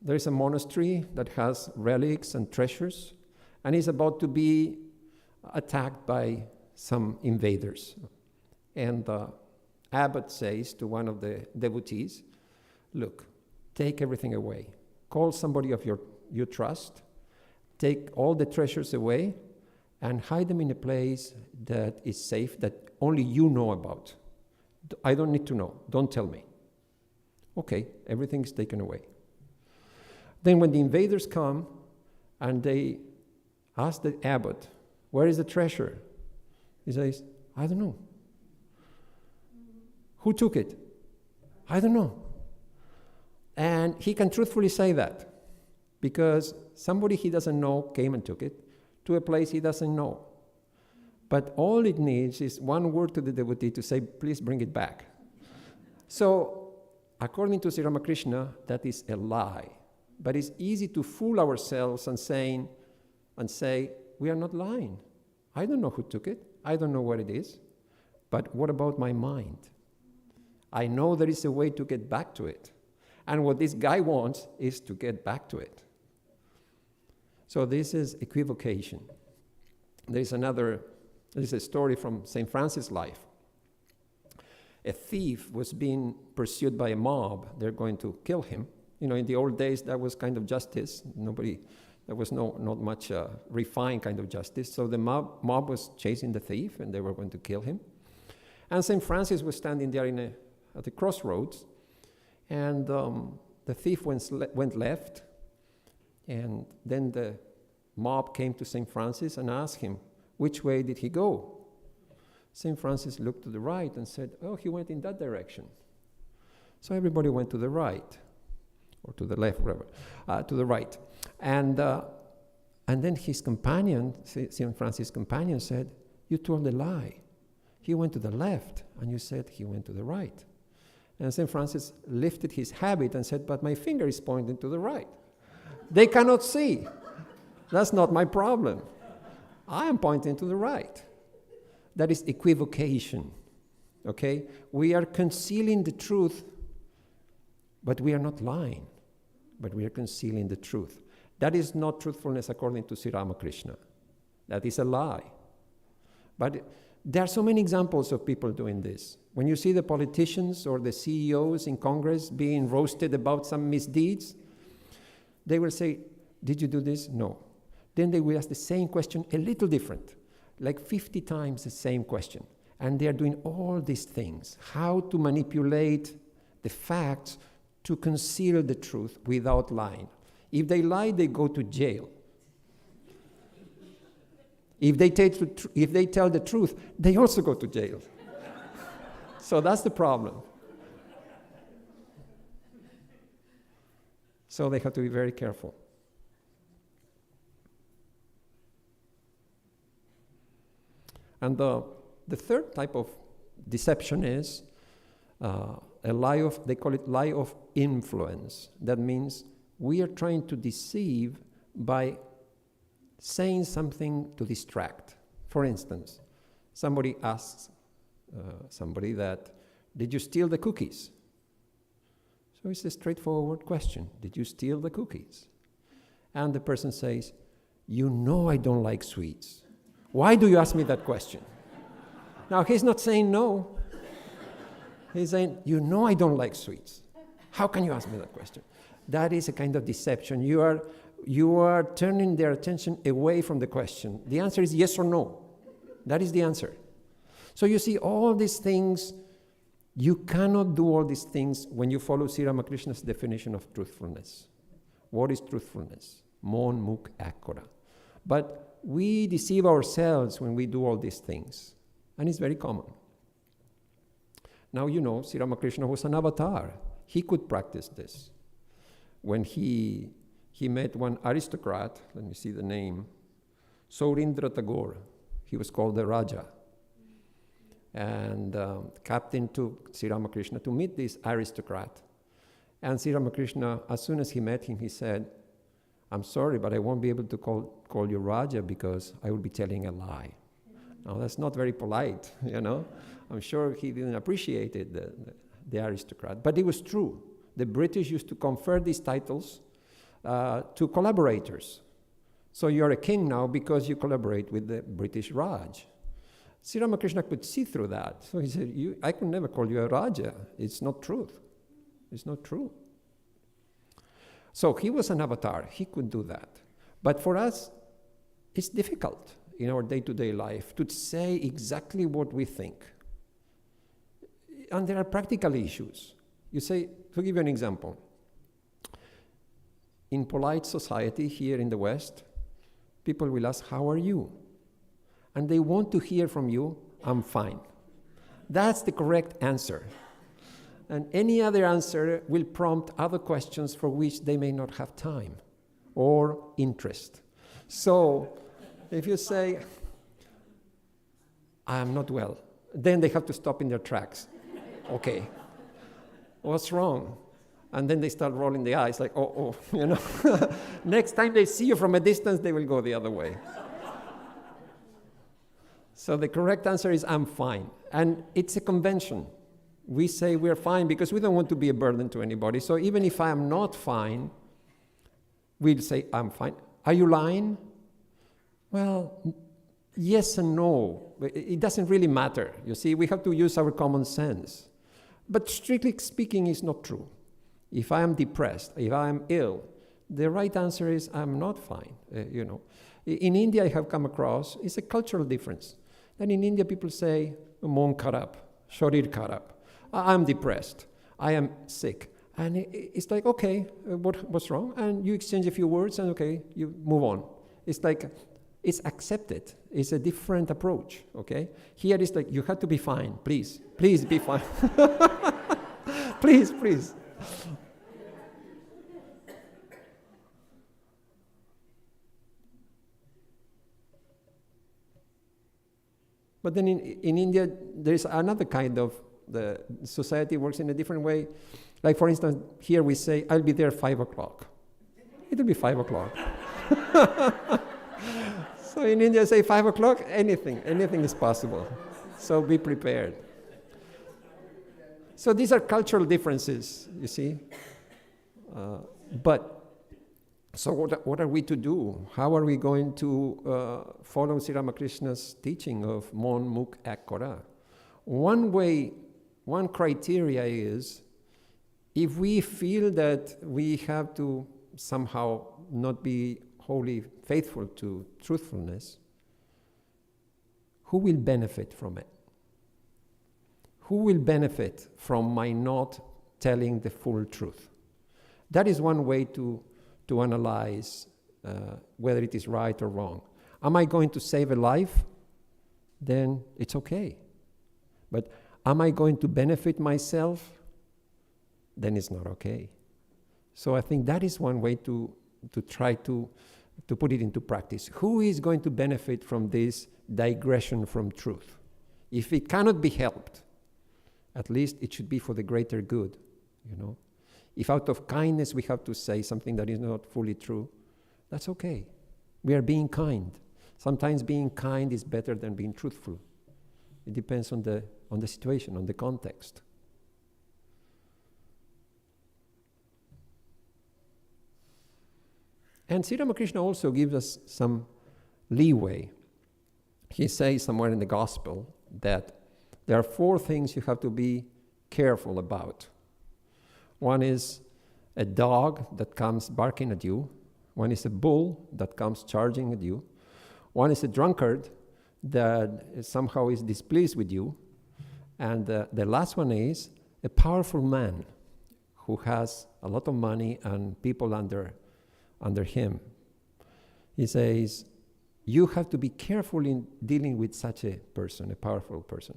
There is a monastery that has relics and treasures, and is about to be attacked by some invaders. And the abbot says to one of the devotees, look, take everything away. Call somebody of your trust, take all the treasures away, and hide them in a place that is safe, that only you know about. I don't need to know. Don't tell me. Okay, everything's taken away. Then when the invaders come and they ask the abbot, where is the treasure? He says, I don't know. Who took it? I don't know. And he can truthfully say that because somebody he doesn't know came and took it to a place he doesn't know. But all it needs is one word to the devotee to say, please bring it back. So, according to Sri Ramakrishna, that is a lie. But it's easy to fool ourselves and say, we are not lying. I don't know who took it. I don't know what it is. But what about my mind? I know there is a way to get back to it. And what this guy wants is to get back to it. So this is equivocation. There is a story from St. Francis' life. A thief was being pursued by a mob. They're going to kill him. In the old days, that was kind of justice. There was not much refined kind of justice. So the mob was chasing the thief, and they were going to kill him. And St. Francis was standing there at the crossroads, and the thief went left, and then the mob came to St. Francis and asked him, which way did he go? St. Francis looked to the right and said, oh, he went in that direction. So everybody went to the right, or to the left, whatever, to the right. And then his companion, St. Francis' companion, said, you told a lie. He went to the left, and you said he went to the right. And St. Francis lifted his habit and said, but my finger is pointing to the right. They cannot see. That's not my problem. I am pointing to the right. That is equivocation, okay? We are concealing the truth, but we are not lying, but we are concealing the truth. That is not truthfulness according to Sri Ramakrishna. That is a lie. But there are so many examples of people doing this. When you see the politicians or the CEOs in Congress being roasted about some misdeeds, they will say, did you do this? No. Then they will ask the same question, a little different, like 50 times the same question. And they are doing all these things, how to manipulate the facts to conceal the truth without lying. If they lie, they go to jail. If they tell the truth, they also go to jail. So that's the problem. So they have to be very careful. And the third type of deception is a lie of, they call it lie of influence. That means we are trying to deceive by saying something to distract. For instance, somebody asks somebody that, did you steal the cookies? So it's a straightforward question. Did you steal the cookies? And the person says, you know I don't like sweets. Why do you ask me that question? Now, he's not saying no. He's saying, you know I don't like sweets. How can you ask me that question? That is a kind of deception. You are turning their attention away from the question. The answer is yes or no. That is the answer. So you see, all these things, you cannot do all these things when you follow Sri Ramakrishna's definition of truthfulness. What is truthfulness? Mon muk acre. But we deceive ourselves when we do all these things. And it's very common. Now, Sri Ramakrishna was an avatar. He could practice this. When he met one aristocrat, let me see the name, Saurindra Tagore. He was called the Raja. And captain took Sri Ramakrishna to meet this aristocrat. And Sri Ramakrishna, as soon as he met him, he said, I'm sorry, but I won't be able to call you Raja because I will be telling a lie. Now, that's not very polite, I'm sure he didn't appreciate it, the aristocrat. But it was true. The British used to confer these titles to collaborators. So you're a king now because you collaborate with the British Raj. Sri Ramakrishna could see through that. So he said, I could never call you a Raja. It's not truth. It's not true. So he was an avatar. He could do that. But for us, it's difficult in our day-to-day life to say exactly what we think. And there are practical issues. You say, to give you an example, in polite society here in the West, people will ask, how are you? And they want to hear from you, I'm fine. That's the correct answer. And any other answer will prompt other questions for which they may not have time or interest. So if you say, I am not well, then they have to stop in their tracks. Okay, what's wrong? And then they start rolling the eyes like, oh, you know. Next time they see you from a distance, they will go the other way. So the correct answer is, I'm fine. And it's a convention. We say we're fine because we don't want to be a burden to anybody. So even if I am not fine, we'll say, I'm fine. Are you lying? Well, yes and no. It doesn't really matter. You see, we have to use our common sense. But strictly speaking, it's not true. If I am depressed, if I am ill, the right answer is, I'm not fine. You know, in India, I have come across, it's a cultural difference. And in India, people say, Mon kharab, sharir kharab. I'm depressed. I am sick. And it's like, okay, what's wrong? And you exchange a few words and okay, you move on. It's like, it's accepted. It's a different approach, okay? Here it's like, you have to be fine. Please be fine. Please. But then in India, there is another kind of, the society works in a different way. Like for instance, here we say, I'll be there 5 o'clock. It'll be 5 o'clock. So in India, say 5 o'clock, anything is possible. So be prepared. So these are cultural differences, you see. So what are we to do? How are we going to follow Sri Ramakrishna's teaching of Mon Muk Akora? One criteria is, if we feel that we have to somehow not be wholly faithful to truthfulness, who will benefit from it? Who will benefit from my not telling the full truth? That is one way to analyze whether it is right or wrong. Am I going to save a life? Then it's okay. But am I going to benefit myself? Then it's not okay. So I think that is one way to try to put it into practice. Who is going to benefit from this digression from truth? If it cannot be helped, at least it should be for the greater good, you know. If out of kindness we have to say something that is not fully true, that's okay. We are being kind. Sometimes being kind is better than being truthful. It depends on the situation, on the context. And Sri Ramakrishna also gives us some leeway. He says somewhere in the Gospel that there are 4 things you have to be careful about. One is a dog that comes barking at you. One is a bull that comes charging at you. One is a drunkard that somehow is displeased with you. And the last one is a powerful man who has a lot of money and people under him. He says, you have to be careful in dealing with such a person, a powerful person.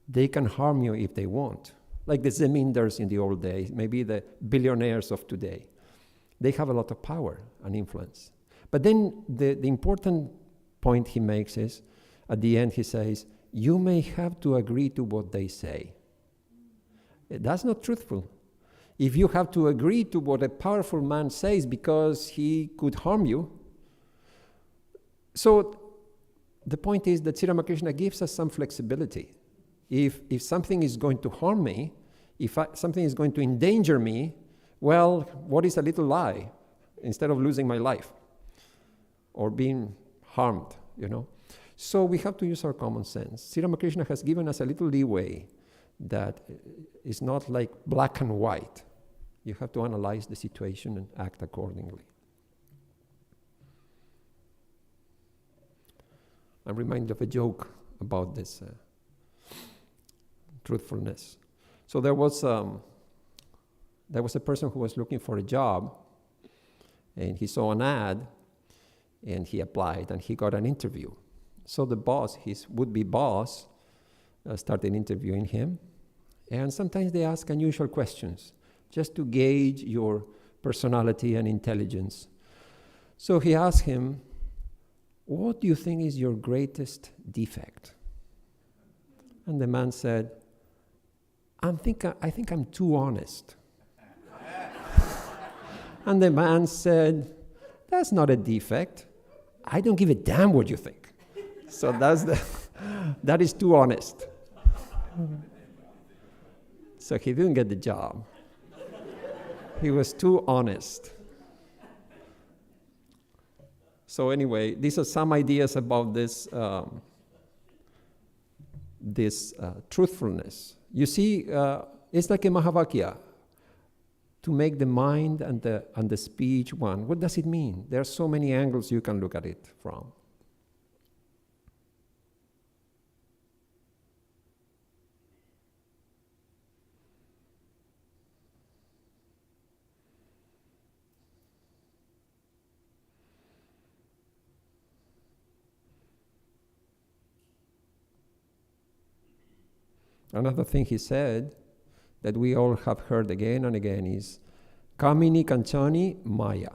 They can harm you if they want. Like the Zemindars in the old days, maybe the billionaires of today. They have a lot of power and influence. But then the important point he makes is, at the end he says, you may have to agree to what they say. That's not truthful. If you have to agree to what a powerful man says because he could harm you. So the point is that Sri Ramakrishna gives us some flexibility. If something is going to harm me, if something is going to endanger me, well, what is a little lie instead of losing my life or being harmed, you know? So we have to use our common sense. Sri Ramakrishna has given us a little leeway that is not like black and white. You have to analyze the situation and act accordingly. I'm reminded of a joke about this truthfulness. So there was a person who was looking for a job, and he saw an ad, and he applied, and he got an interview. So the boss, his would-be boss, started interviewing him, and sometimes they ask unusual questions, just to gauge your personality and intelligence. So he asked him, "What do you think is your greatest defect?" And the man said, I think I'm too honest. And the man said, "That's not a defect. I don't give a damn what you think." So that is too honest. So he didn't get the job. He was too honest. So anyway, these are some ideas about this truthfulness. You see, it's like a Mahavakya, to make the mind and the speech one. What does it mean? There are so many angles you can look at it from. Another thing he said that we all have heard again and again is Kamini, Kanchani, Maya.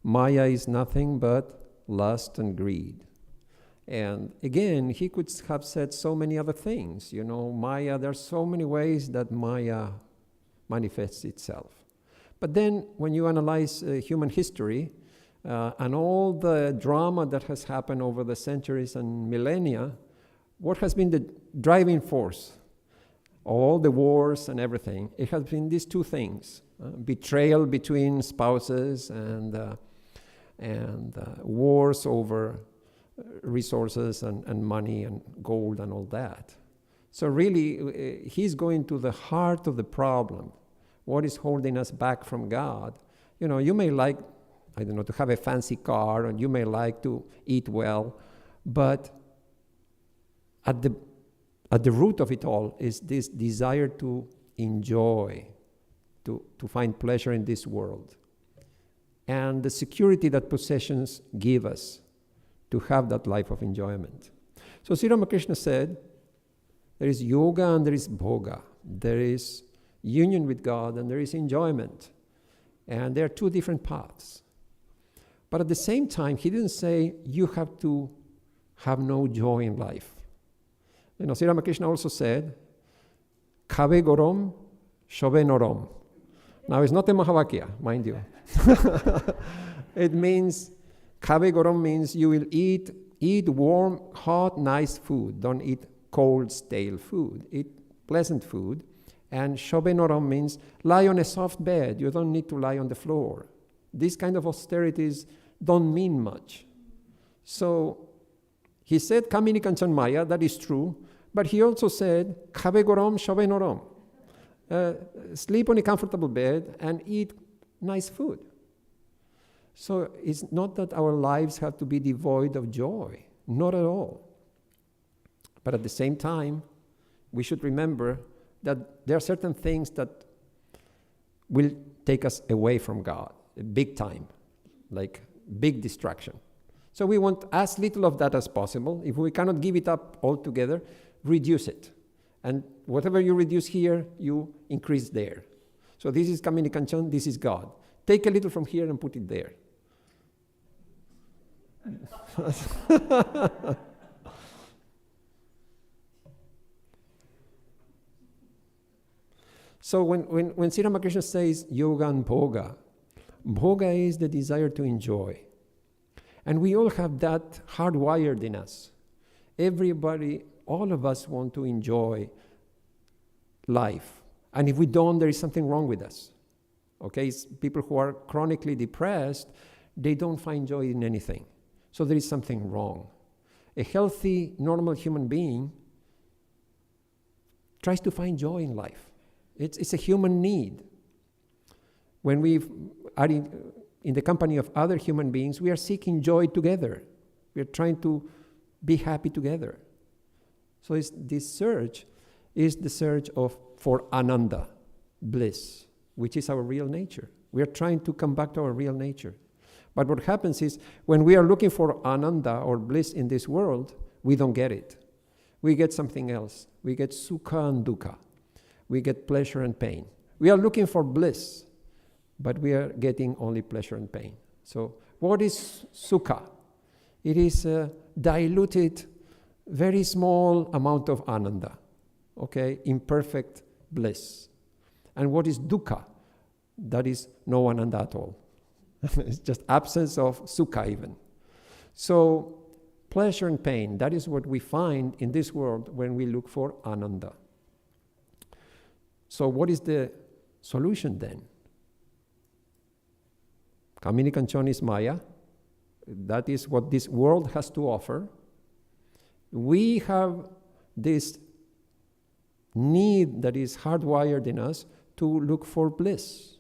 Maya is nothing but lust and greed. And again, he could have said so many other things. You know, Maya, there are so many ways that Maya manifests itself. But then when you analyze human history and all the drama that has happened over the centuries and millennia, what has been the driving force? All the wars and everything, it has been these two things, betrayal between spouses and wars over resources and money and gold and all that. So really, he's going to the heart of the problem. What is holding us back from God? You know, you may like, I don't know, to have a fancy car, and you may like to eat well, but at the root of it all is this desire to enjoy, to find pleasure in this world. And the security that possessions give us to have that life of enjoyment. So Sri Ramakrishna said, there is yoga and there is bhoga. There is union with God and there is enjoyment. And there are two different paths. But at the same time, he didn't say you have to have no joy in life. You know, Sri Ramakrishna also said, Kave gorom, shobe norom. Now, it's not a Mahavakya, mind you. It means, Kave gorom means you will eat warm, hot, nice food. Don't eat cold, stale food. Eat pleasant food. And shobe norom means lie on a soft bed. You don't need to lie on the floor. These kind of austerities don't mean much. So, he said, Kamini Kanchan Maya, that is true. But he also said, Kave gorom, shobe norom. Sleep on a comfortable bed and eat nice food. So it's not that our lives have to be devoid of joy. Not at all. But at the same time, we should remember that there are certain things that will take us away from God, big time, like big distraction. So we want as little of that as possible. If we cannot give it up altogether, reduce it. And whatever you reduce here, you increase there. So this is Kamini Kanchan, this is God. Take a little from here and put it there. So when Sri Ramakrishna says yoga and bhoga, bhoga is the desire to enjoy. And we all have that hardwired in us. Everybody, all of us want to enjoy life. And if we don't, there is something wrong with us. Okay, it's people who are chronically depressed, they don't find joy in anything. So there is something wrong. A healthy, normal human being tries to find joy in life. It's a human need. When we are in the company of other human beings, we are seeking joy together. We are trying to be happy together. So this search is the search for ananda, bliss, which is our real nature. We are trying to come back to our real nature. But what happens is, when we are looking for ananda or bliss in this world, we don't get it. We get something else. We get sukha and dukkha. We get pleasure and pain. We are looking for bliss, but we are getting only pleasure and pain. So what is sukha? It is a diluted, very small amount of ananda, okay, imperfect bliss. And what is dukkha? That is no ananda at all. It's just absence of sukha even. So pleasure and pain, that is what we find in this world when we look for ananda. So what is the solution then? Kamini Kanchana is Maya. That is what this world has to offer. We have this need that is hardwired in us to look for bliss.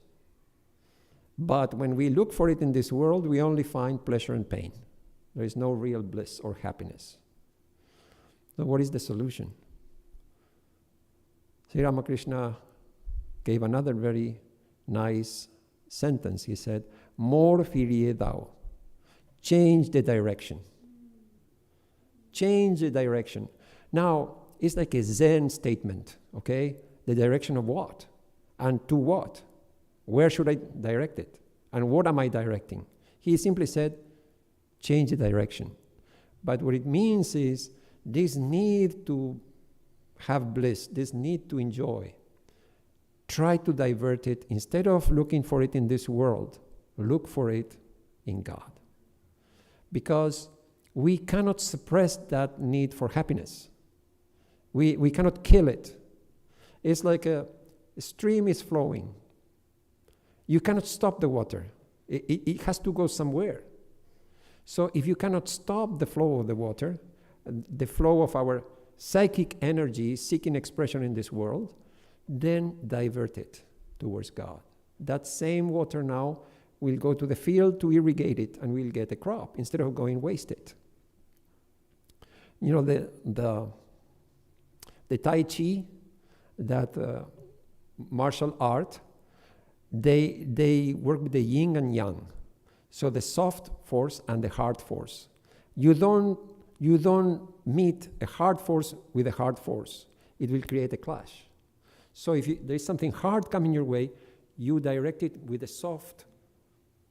But when we look for it in this world, we only find pleasure and pain. There is no real bliss or happiness. So what is the solution? Sri Ramakrishna gave another very nice sentence. He said, "More firie thou." Change the direction. Change the direction. Now, it's like a Zen statement, okay? The direction of what? And to what? Where should I direct it? And what am I directing? He simply said, change the direction. But what it means is this need to have bliss, this need to enjoy. Try to divert it. Instead of looking for it in this world, look for it in God. Because we cannot suppress that need for happiness. We cannot kill it. It's like a stream is flowing. You cannot stop the water. It has to go somewhere. So if you cannot stop the flow of the water, the flow of our psychic energy seeking expression in this world, then divert it towards God. That same water now will go to the field to irrigate it, and we'll get a crop instead of going wasted. You know, the Tai Chi, that martial art, they work with the yin and yang. So the soft force and the hard force. You don't meet a hard force with a hard force. It will create a clash. So if there is something hard coming your way, you direct it with a soft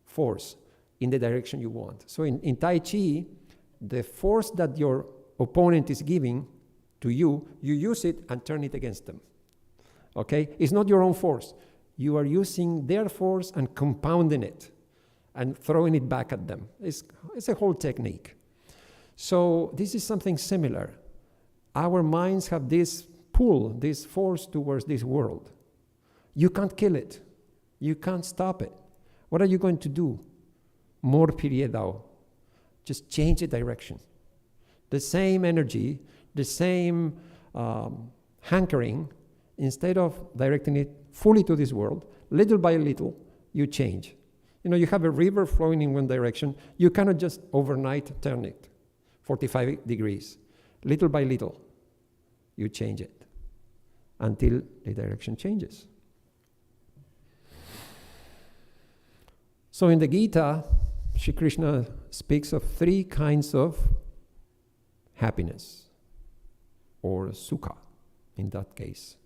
force in the direction you want. So in Tai Chi, the force that your opponent is giving to you, you use it and turn it against them. Okay? It's not your own force. You are using their force and compounding it and throwing it back at them. It's a whole technique. So this is something similar. Our minds have this pull, this force towards this world. You can't kill it. You can't stop it. What are you going to do? More firie thou. Just change the direction. The same energy, the same hankering, instead of directing it fully to this world, little by little, you change. You know, you have a river flowing in one direction. You cannot just overnight turn it 45 degrees. Little by little, you change it until the direction changes. So in the Gita, Sri Krishna speaks of 3 kinds of happiness, or sukha in that case.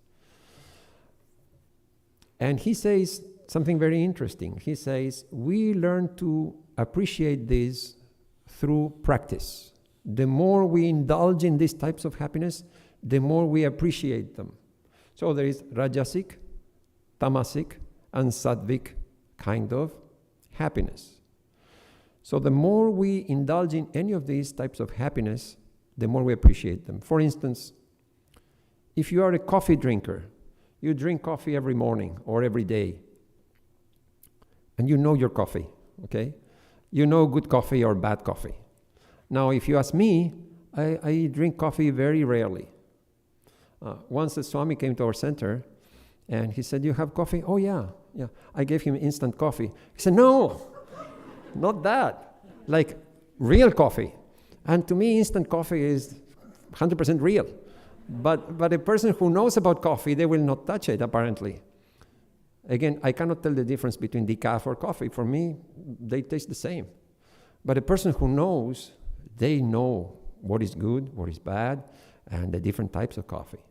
And he says something very interesting. He says, we learn to appreciate this through practice. The more we indulge in these types of happiness, the more we appreciate them. So there is rajasic, tamasic, and sattvic kind of happiness. So the more we indulge in any of these types of happiness, the more we appreciate them. For instance, if you are a coffee drinker, you drink coffee every morning or every day, and you know your coffee, okay? You know good coffee or bad coffee. Now, if you ask me, I drink coffee very rarely. Once the Swami came to our center, and he said, "You have coffee?" "Oh, yeah. I gave him instant coffee. He said, "No, not that. Like real coffee." And to me, instant coffee is 100% real. But a person who knows about coffee, they will not touch it, apparently. Again, I cannot tell the difference between decaf or coffee. For me, they taste the same. But a person who knows, they know what is good, what is bad, and the different types of coffee.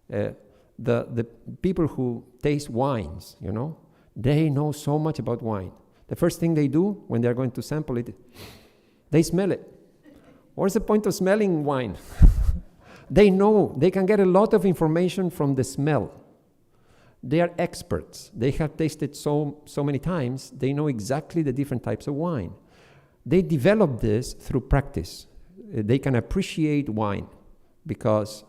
The people who taste wines, they know so much about wine. The first thing they do when they're going to sample it, they smell it. What's the point of smelling wine? They know, they can get a lot of information from the smell. They are experts. They have tasted so many times, they know exactly the different types of wine. They develop this through practice. They can appreciate wine because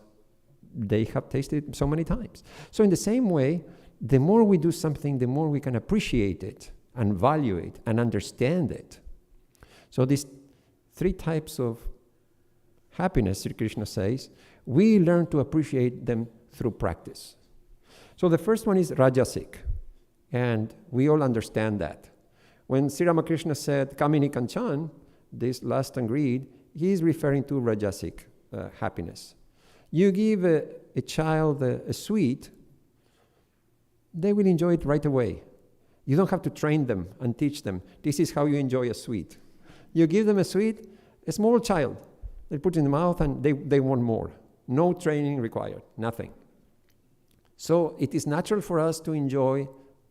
they have tasted so many times. So in the same way, the more we do something, the more we can appreciate it and value it and understand it. So these 3 types of happiness, Sri Krishna says, we learn to appreciate them through practice. So the first one is rajasic, and we all understand that. When Sri Ramakrishna said Kamini Kanchana, this lust and greed, he is referring to rajasic happiness. You give a child a sweet, they will enjoy it right away. You don't have to train them and teach them, this is how you enjoy a sweet. You give them a sweet, a small child, they put it in the mouth and they want more. No training required, nothing. So it is natural for us to enjoy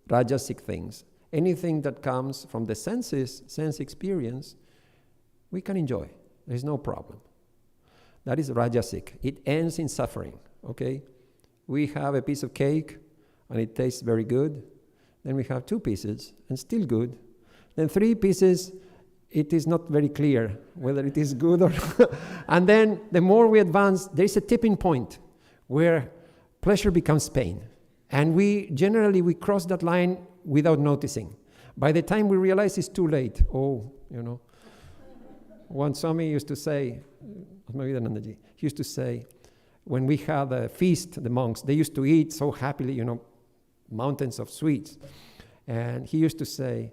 rajasic things. Anything that comes from the senses, sense experience, we can enjoy. There's no problem. That is rajasic. It ends in suffering, okay? We have a piece of cake and it tastes very good. Then we have 2 pieces and still good. Then 3 pieces, it is not very clear whether it is good or not. And then the more we advance, there is a tipping point where pleasure becomes pain. And we cross that line without noticing. By the time we realize it's too late, one Swami used to say, he used to say, when we had a feast, the monks, they used to eat so happily, mountains of sweets. And he used to say,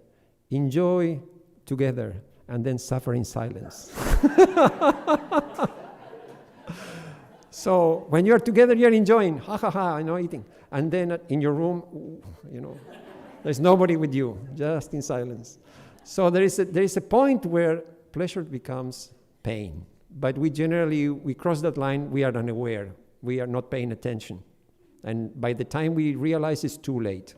enjoy together and then suffer in silence. So when you're together, you're enjoying, eating. And then in your room, there's nobody with you, just in silence. So there is a point where pleasure becomes pain. But we cross that line, we are unaware. We are not paying attention. And by the time we realize it's too late.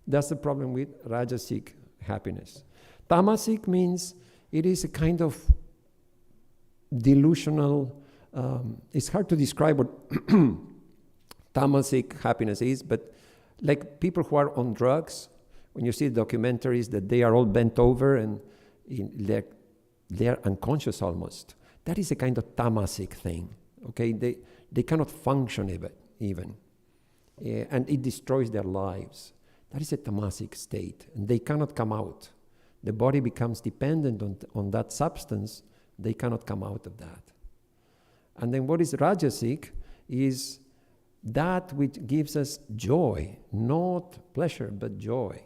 That's the problem with rajasic happiness. Tamasic means it is a kind of delusional, it's hard to describe what tamasic happiness is, but like people who are on drugs, when you see documentaries that they are all bent over and they're unconscious almost. That is a kind of tamasic thing, okay? They cannot function even. And it destroys their lives. That is a tamasic state, and they cannot come out. The body becomes dependent on that substance. They cannot come out of that. And then what is rajasic is that which gives us joy, not pleasure, but joy.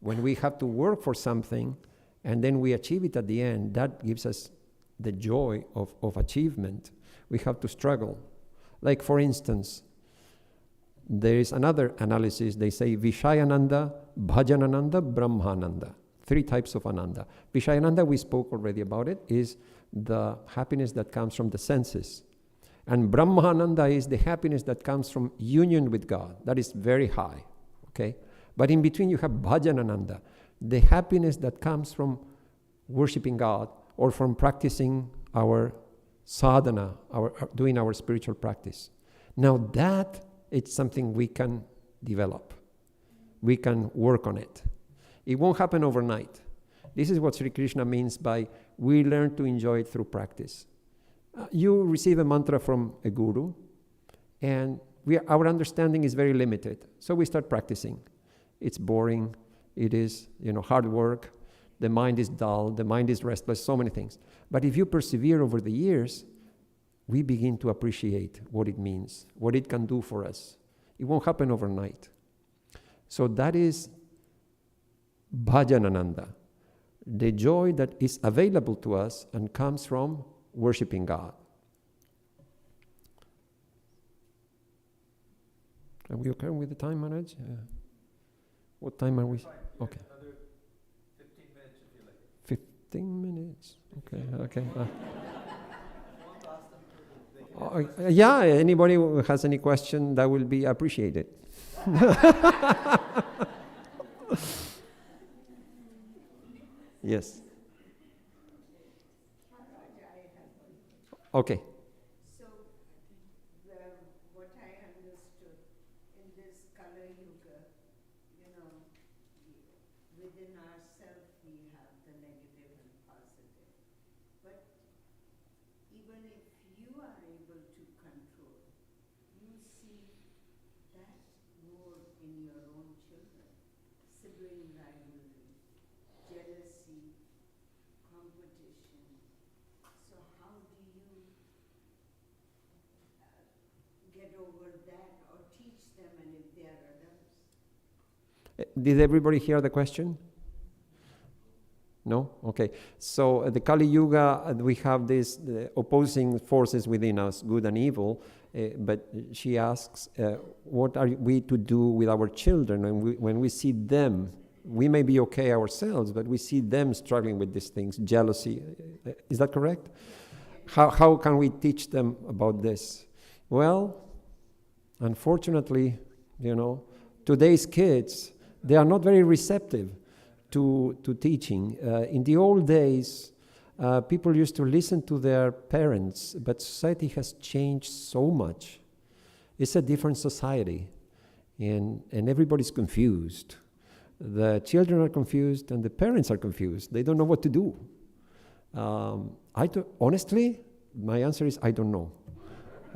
When we have to work for something and then we achieve it at the end, that gives us the joy of achievement. We have to struggle. Like for instance, there is another analysis. They say Vishayananda, Bhajanananda, Brahmananda. 3 types of ananda. Vishayananda, we spoke already about it, is the happiness that comes from the senses. And Brahmananda is the happiness that comes from union with God. That is very high, okay? But in between you have Bhajanananda, the happiness that comes from worshiping God or from practicing our sadhana, doing our spiritual practice. Now that, it's something we can develop. We can work on it. It won't happen overnight. This is what Sri Krishna means by we learn to enjoy it through practice. You receive a mantra from a guru, and our understanding is very limited. So we start practicing. It's boring. It is, hard work. The mind is dull. The mind is restless. So many things. But if you persevere over the years, we begin to appreciate what it means, what it can do for us. It won't happen overnight. So that is Bhajanananda, the joy that is available to us and comes from worshiping God. Are we okay with the time, Maharaj? What time are we? Okay. Another 15 minutes if you like. 15 minutes. Okay. Yeah, anybody who has any question, that will be appreciated. Yes. Okay. So, what I understood in this color yuga, within ourselves we have the negative and positive. But even if you are able to control, you see that more in your own children. Sibling rivalry, jealousy, competition. So how do you get over that or teach them, and if they are adults? Did everybody hear the question? No? Okay. So the Kali Yuga, we have these opposing forces within us, good and evil. But she asks, what are we to do with our children when we see them? We may be okay ourselves, but we see them struggling with these things, jealousy. Is that correct? How can we teach them about this? Well, unfortunately, today's kids, they are not very receptive to teaching. In the old days, people used to listen to their parents, but society has changed so much. It's a different society, and everybody's confused. The children are confused, and the parents are confused. They don't know what to do. Honestly, my answer is I don't know.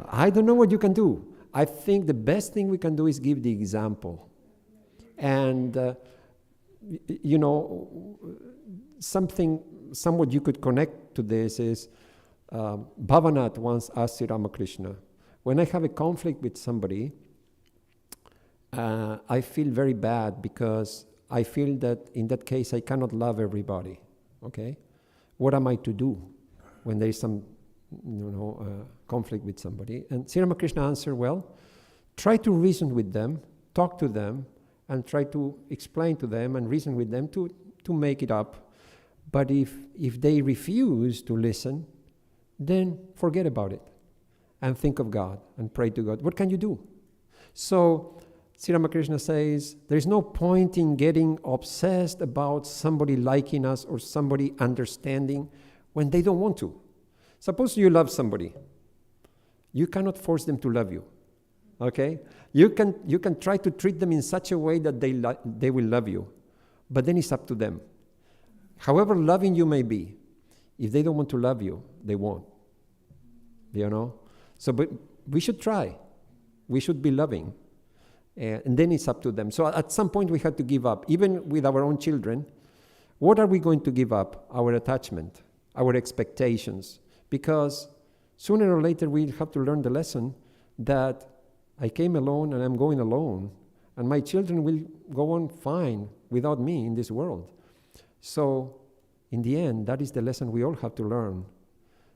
I don't know what you can do. I think the best thing we can do is give the example. And, somewhat you could connect to this is Bhavanath once asked Sri Ramakrishna, when I have a conflict with somebody, I feel very bad because I feel that in that case I cannot love everybody. Okay? What am I to do when there is some conflict with somebody? And Sri Ramakrishna answered, well, try to reason with them, talk to them, and try to explain to them and reason with them to make it up. But if they refuse to listen, then forget about it and think of God and pray to God. What can you do? So Sri Ramakrishna says, there's no point in getting obsessed about somebody liking us or somebody understanding when they don't want to. Suppose you love somebody. You cannot force them to love you. Okay? You can try to treat them in such a way that they will love you. But then it's up to them. However loving you may be, if they don't want to love you, they won't. So, but we should try. We should be loving. And then it's up to them. So at some point we have to give up. Even with our own children, what are we going to give up? Our attachment, our expectations. Because sooner or later we'll have to learn the lesson that I came alone and I'm going alone. And my children will go on fine without me in this world. So in the end, that is the lesson we all have to learn.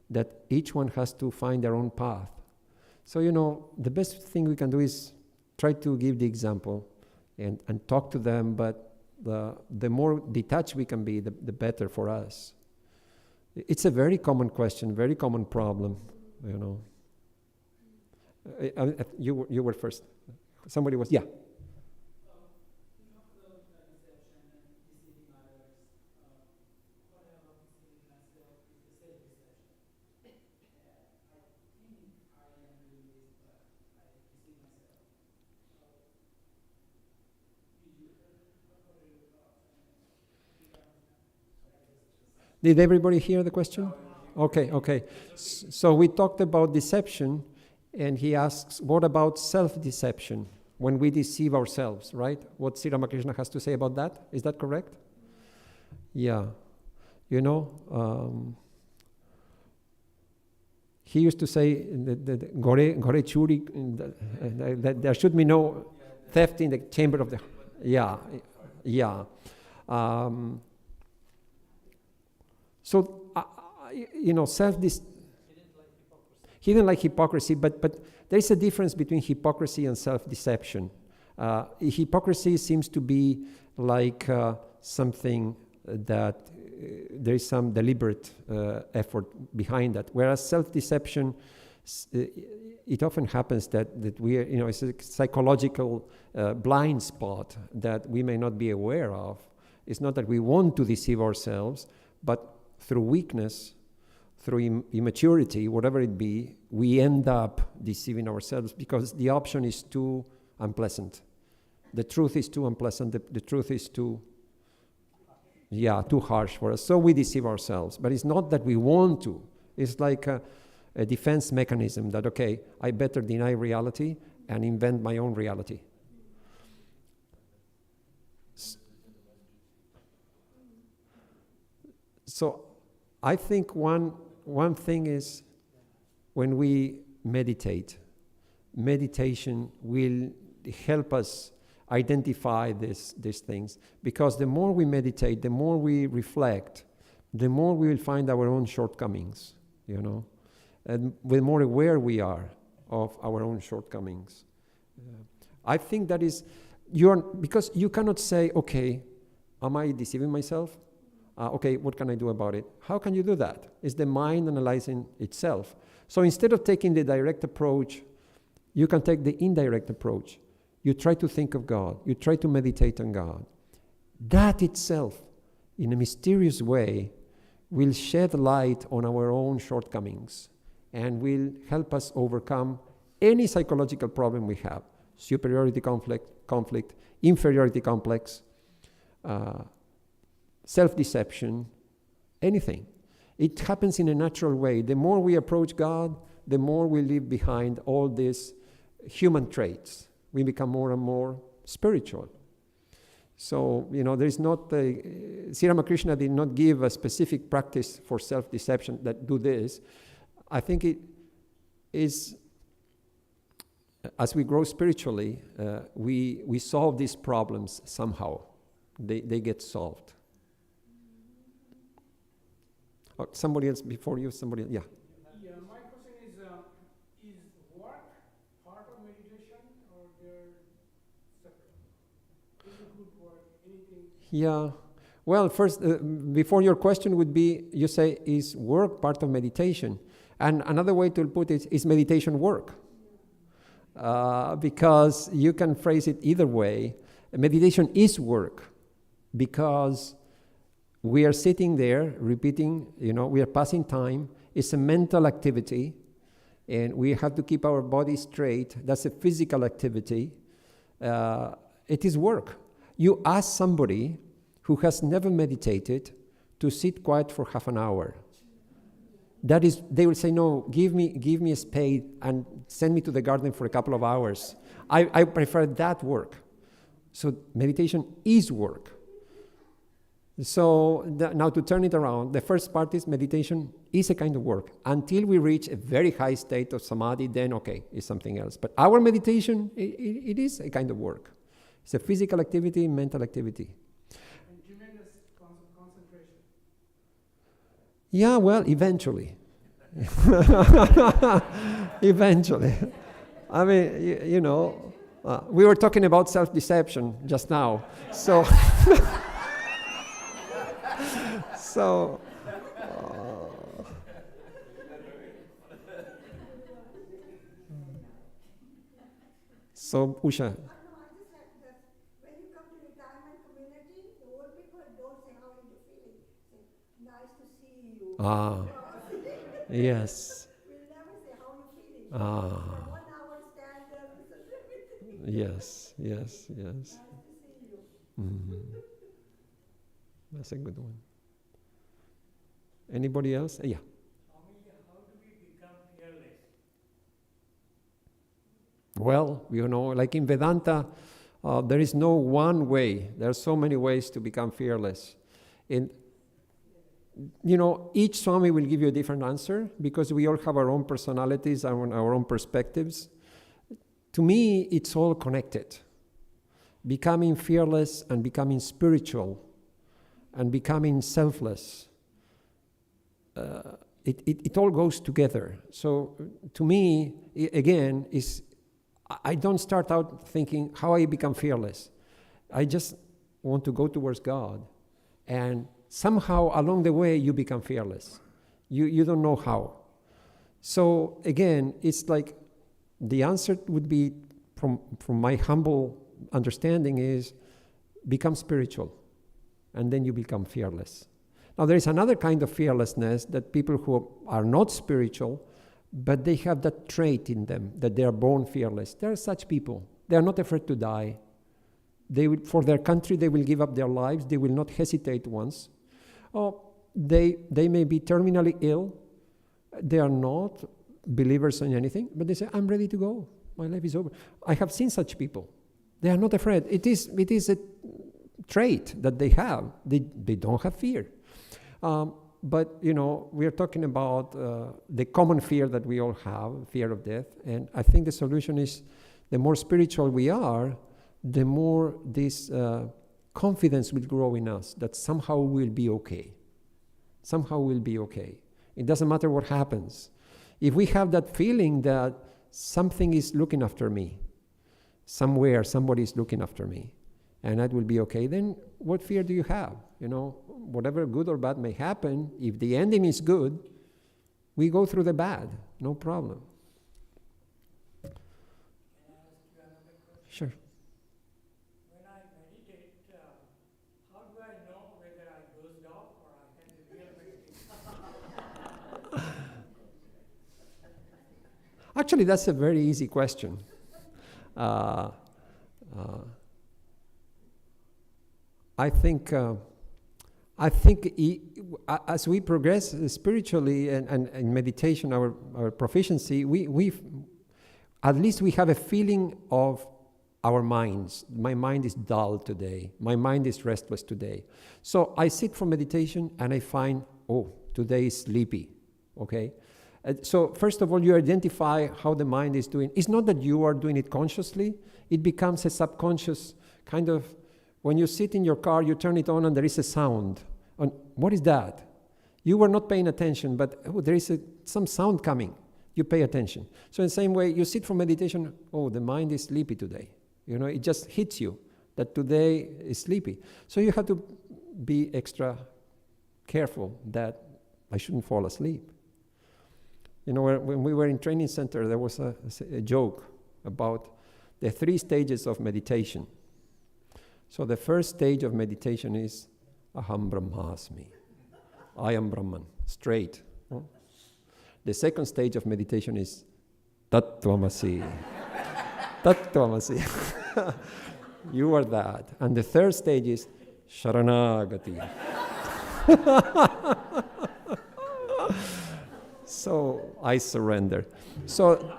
That each one has to find their own path. So, the best thing we can do is try to give the example and talk to them, but the more detached we can be, the better for us. It's a very common question, very common problem, You were first. Somebody was, yeah. Did everybody hear the question? Okay. So we talked about deception, and he asks, what about self-deception, when we deceive ourselves, right? What Sri Ramakrishna has to say about that? Is that correct? Yeah. he used to say that gore churi, that there should be no theft in the chamber of the... Yeah. So, he didn't like hypocrisy, but there is a difference between hypocrisy and self-deception. Hypocrisy seems to be like something that there is some deliberate effort behind that, whereas self-deception, it often happens that we are, it's a psychological blind spot that we may not be aware of. It's not that we want to deceive ourselves, but through weakness, through immaturity, whatever it be, we end up deceiving ourselves because the option is too unpleasant. The truth is too unpleasant. The truth is too harsh for us. So we deceive ourselves. But it's not that we want to. It's like a defense mechanism that, okay, I better deny reality and invent my own reality. So I think one thing is when we meditate, meditation will help us identify these things, because the more we meditate, the more we reflect, the more we will find our own shortcomings, and the more aware we are of our own shortcomings. I think that is, because you cannot say, okay, am I deceiving myself? Okay, what can I do about it? How can you do that? It's the mind analyzing itself. So instead of taking the direct approach, you can take the indirect approach. You try to think of God. You try to meditate on God. That itself, in a mysterious way, will shed light on our own shortcomings and will help us overcome any psychological problem we have. Superiority conflict, inferiority complex, self-deception, anything. It happens in a natural way. The more we approach God, the more we leave behind all these human traits. We become more and more spiritual. So, there is not Sri Ramakrishna did not give a specific practice for self-deception that do this. I think it is, as we grow spiritually, we solve these problems somehow. They get solved. Oh, somebody else before you, somebody else, yeah. Yeah, my question is work part of meditation or they're separate? Is it good work, anything? Yeah. Well, first, before your question would be, you say, is work part of meditation? And another way to put it is meditation work? Because you can phrase it either way. Meditation is work because we are sitting there repeating, we are passing time. It's a mental activity, and we have to keep our body straight. That's a physical activity. It is work. You ask somebody who has never meditated to sit quiet for half an hour. That is, they will say, no, give me a spade and send me to the garden for a couple of hours. I prefer that work. So meditation is work. So now to turn it around, the first part is meditation is a kind of work. Until we reach a very high state of samadhi, then okay, it's something else. But our meditation, it is a kind of work. It's a physical activity, mental activity. And tremendous concentration. Yeah, well, eventually. Eventually. I mean, we were talking about self-deception just now. So... So, Usha. I just like that when you come to retirement community, the old people don't say how are you feeling. Say, nice to see you. Yes. We'll never say how are you feeling. 1 hour stand there with everything. Yes. Nice to see you. Mm-hmm. That's a good one. Anybody else? Yeah. How do we become fearless? Well, like in Vedanta, there is no one way. There are so many ways to become fearless. each Swami will give you a different answer because we all have our own personalities and our own perspectives. To me, it's all connected. Becoming fearless and becoming spiritual and becoming selfless, it all goes together. So to me, again, I don't start out thinking how I become fearless. I just want to go towards God, and somehow along the way you become fearless. You don't know how. So again, it's like the answer would be, from my humble understanding, is become spiritual, and then you become fearless. Now there is another kind of fearlessness that people who are not spiritual, but they have that trait in them, that they are born fearless. There are such people. They are not afraid to die. For their country, they will give up their lives. They will not hesitate once. They may be terminally ill. They are not believers in anything, but they say, I'm ready to go. My life is over. I have seen such people. They are not afraid. It is a trait that they have. They don't have fear. But, we are talking about the common fear that we all have, fear of death. And I think the solution is, the more spiritual we are, the more this confidence will grow in us that somehow we'll be okay. Somehow we'll be okay. It doesn't matter what happens. If we have that feeling that something is looking after me, somewhere somebody is looking after me, and that will be okay, then what fear do you have? Whatever good or bad may happen, if the ending is good, we go through the bad, no problem. Sure. When I meditate, how do I know whether I dozed off or I had a real meditation? Actually, that's a very easy question. I think as we progress spiritually and in meditation, our proficiency, we at least we have a feeling of our minds. My mind is dull today. My mind is restless today. So I sit for meditation and I find, today is sleepy, okay? So first of all, you identify how the mind is doing. It's not that you are doing it consciously. It becomes a subconscious kind of, when you sit in your car, you turn it on and there is a sound. And what is that? You were not paying attention, but there is some sound coming. You pay attention. So in the same way, you sit for meditation, the mind is sleepy today. It just hits you that today is sleepy. So you have to be extra careful that I shouldn't fall asleep. When we were in training center, there was a joke about the 3 stages of meditation. So the first stage of meditation is Aham Brahmasmi. I am Brahman, straight. The second stage of meditation is Tattvamasi. Tattvamasi. You are that. And the third stage is Sharanagati. So I surrender. So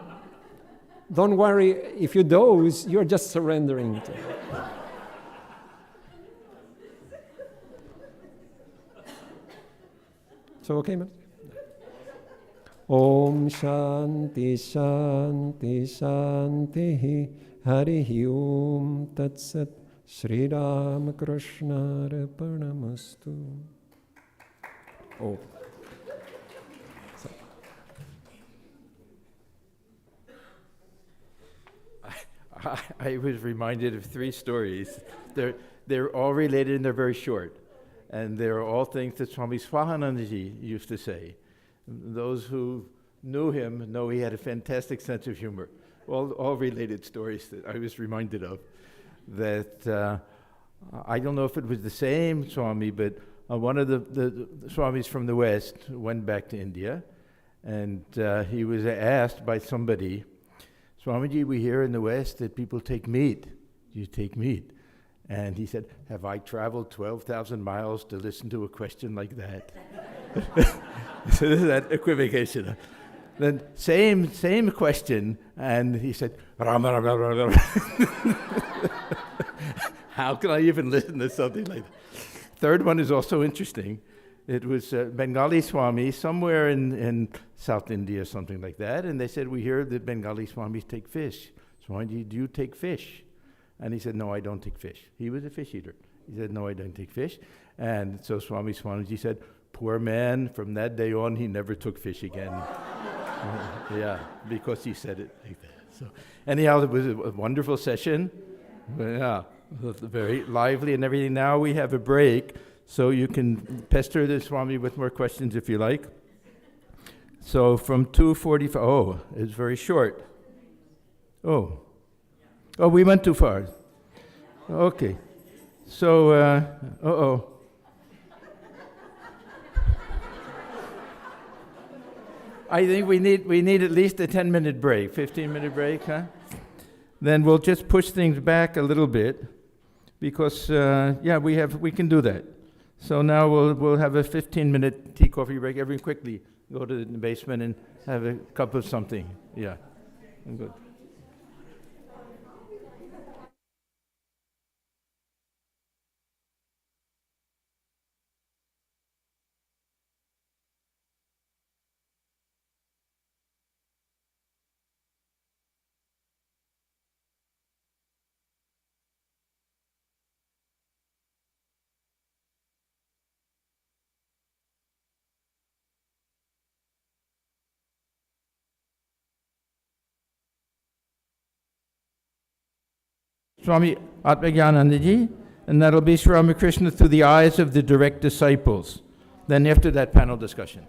don't worry, if you doze, you're just surrendering. So okay, man? Om Shanti Shanti Shanti Hari Om Tat Sat Sri Ramakrishna Arpanamastu. Oh. I was reminded of 3 stories. They're all related and they're very short. And they're all things that Swami Swahananda used to say. Those who knew him know he had a fantastic sense of humor. All related stories that I was reminded of. That I don't know if it was the same Swami, but one of the Swamis from the West went back to India, and he was asked by somebody, Swamiji, we hear in the West that people take meat. Do you take meat? And he said, have I traveled 12,000 miles to listen to a question like that? So there's that equivocation. Then same question, and he said, Rama, Rama, Rama, Rama. How can I even listen to something like that? Third one is also interesting. It was Bengali Swami somewhere in South India, something like that. And they said, we hear that Bengali Swamis take fish. Swamiji, do you take fish? And he said, no, I don't take fish. He was a fish eater. He said, no, I don't take fish. And so Swami Swahananda said, poor man, from that day on, he never took fish again. Yeah, because he said it like that. So anyhow, it was a wonderful session. Yeah, very lively and everything. Now we have a break, so you can pester the Swami with more questions if you like. So from 2:45, oh, it's very short. Oh, we went too far. Okay, so, I think we need at least a 10-minute break, 15-minute break, huh? Then we'll just push things back a little bit, because we can do that. So now we'll have a 15-minute tea coffee break. Everyone quickly go to the basement and have a cup of something. Yeah, good. Swami Atmagyanandaji, and that'll be Sri Ramakrishna through the eyes of the direct disciples. Then after that, panel discussion.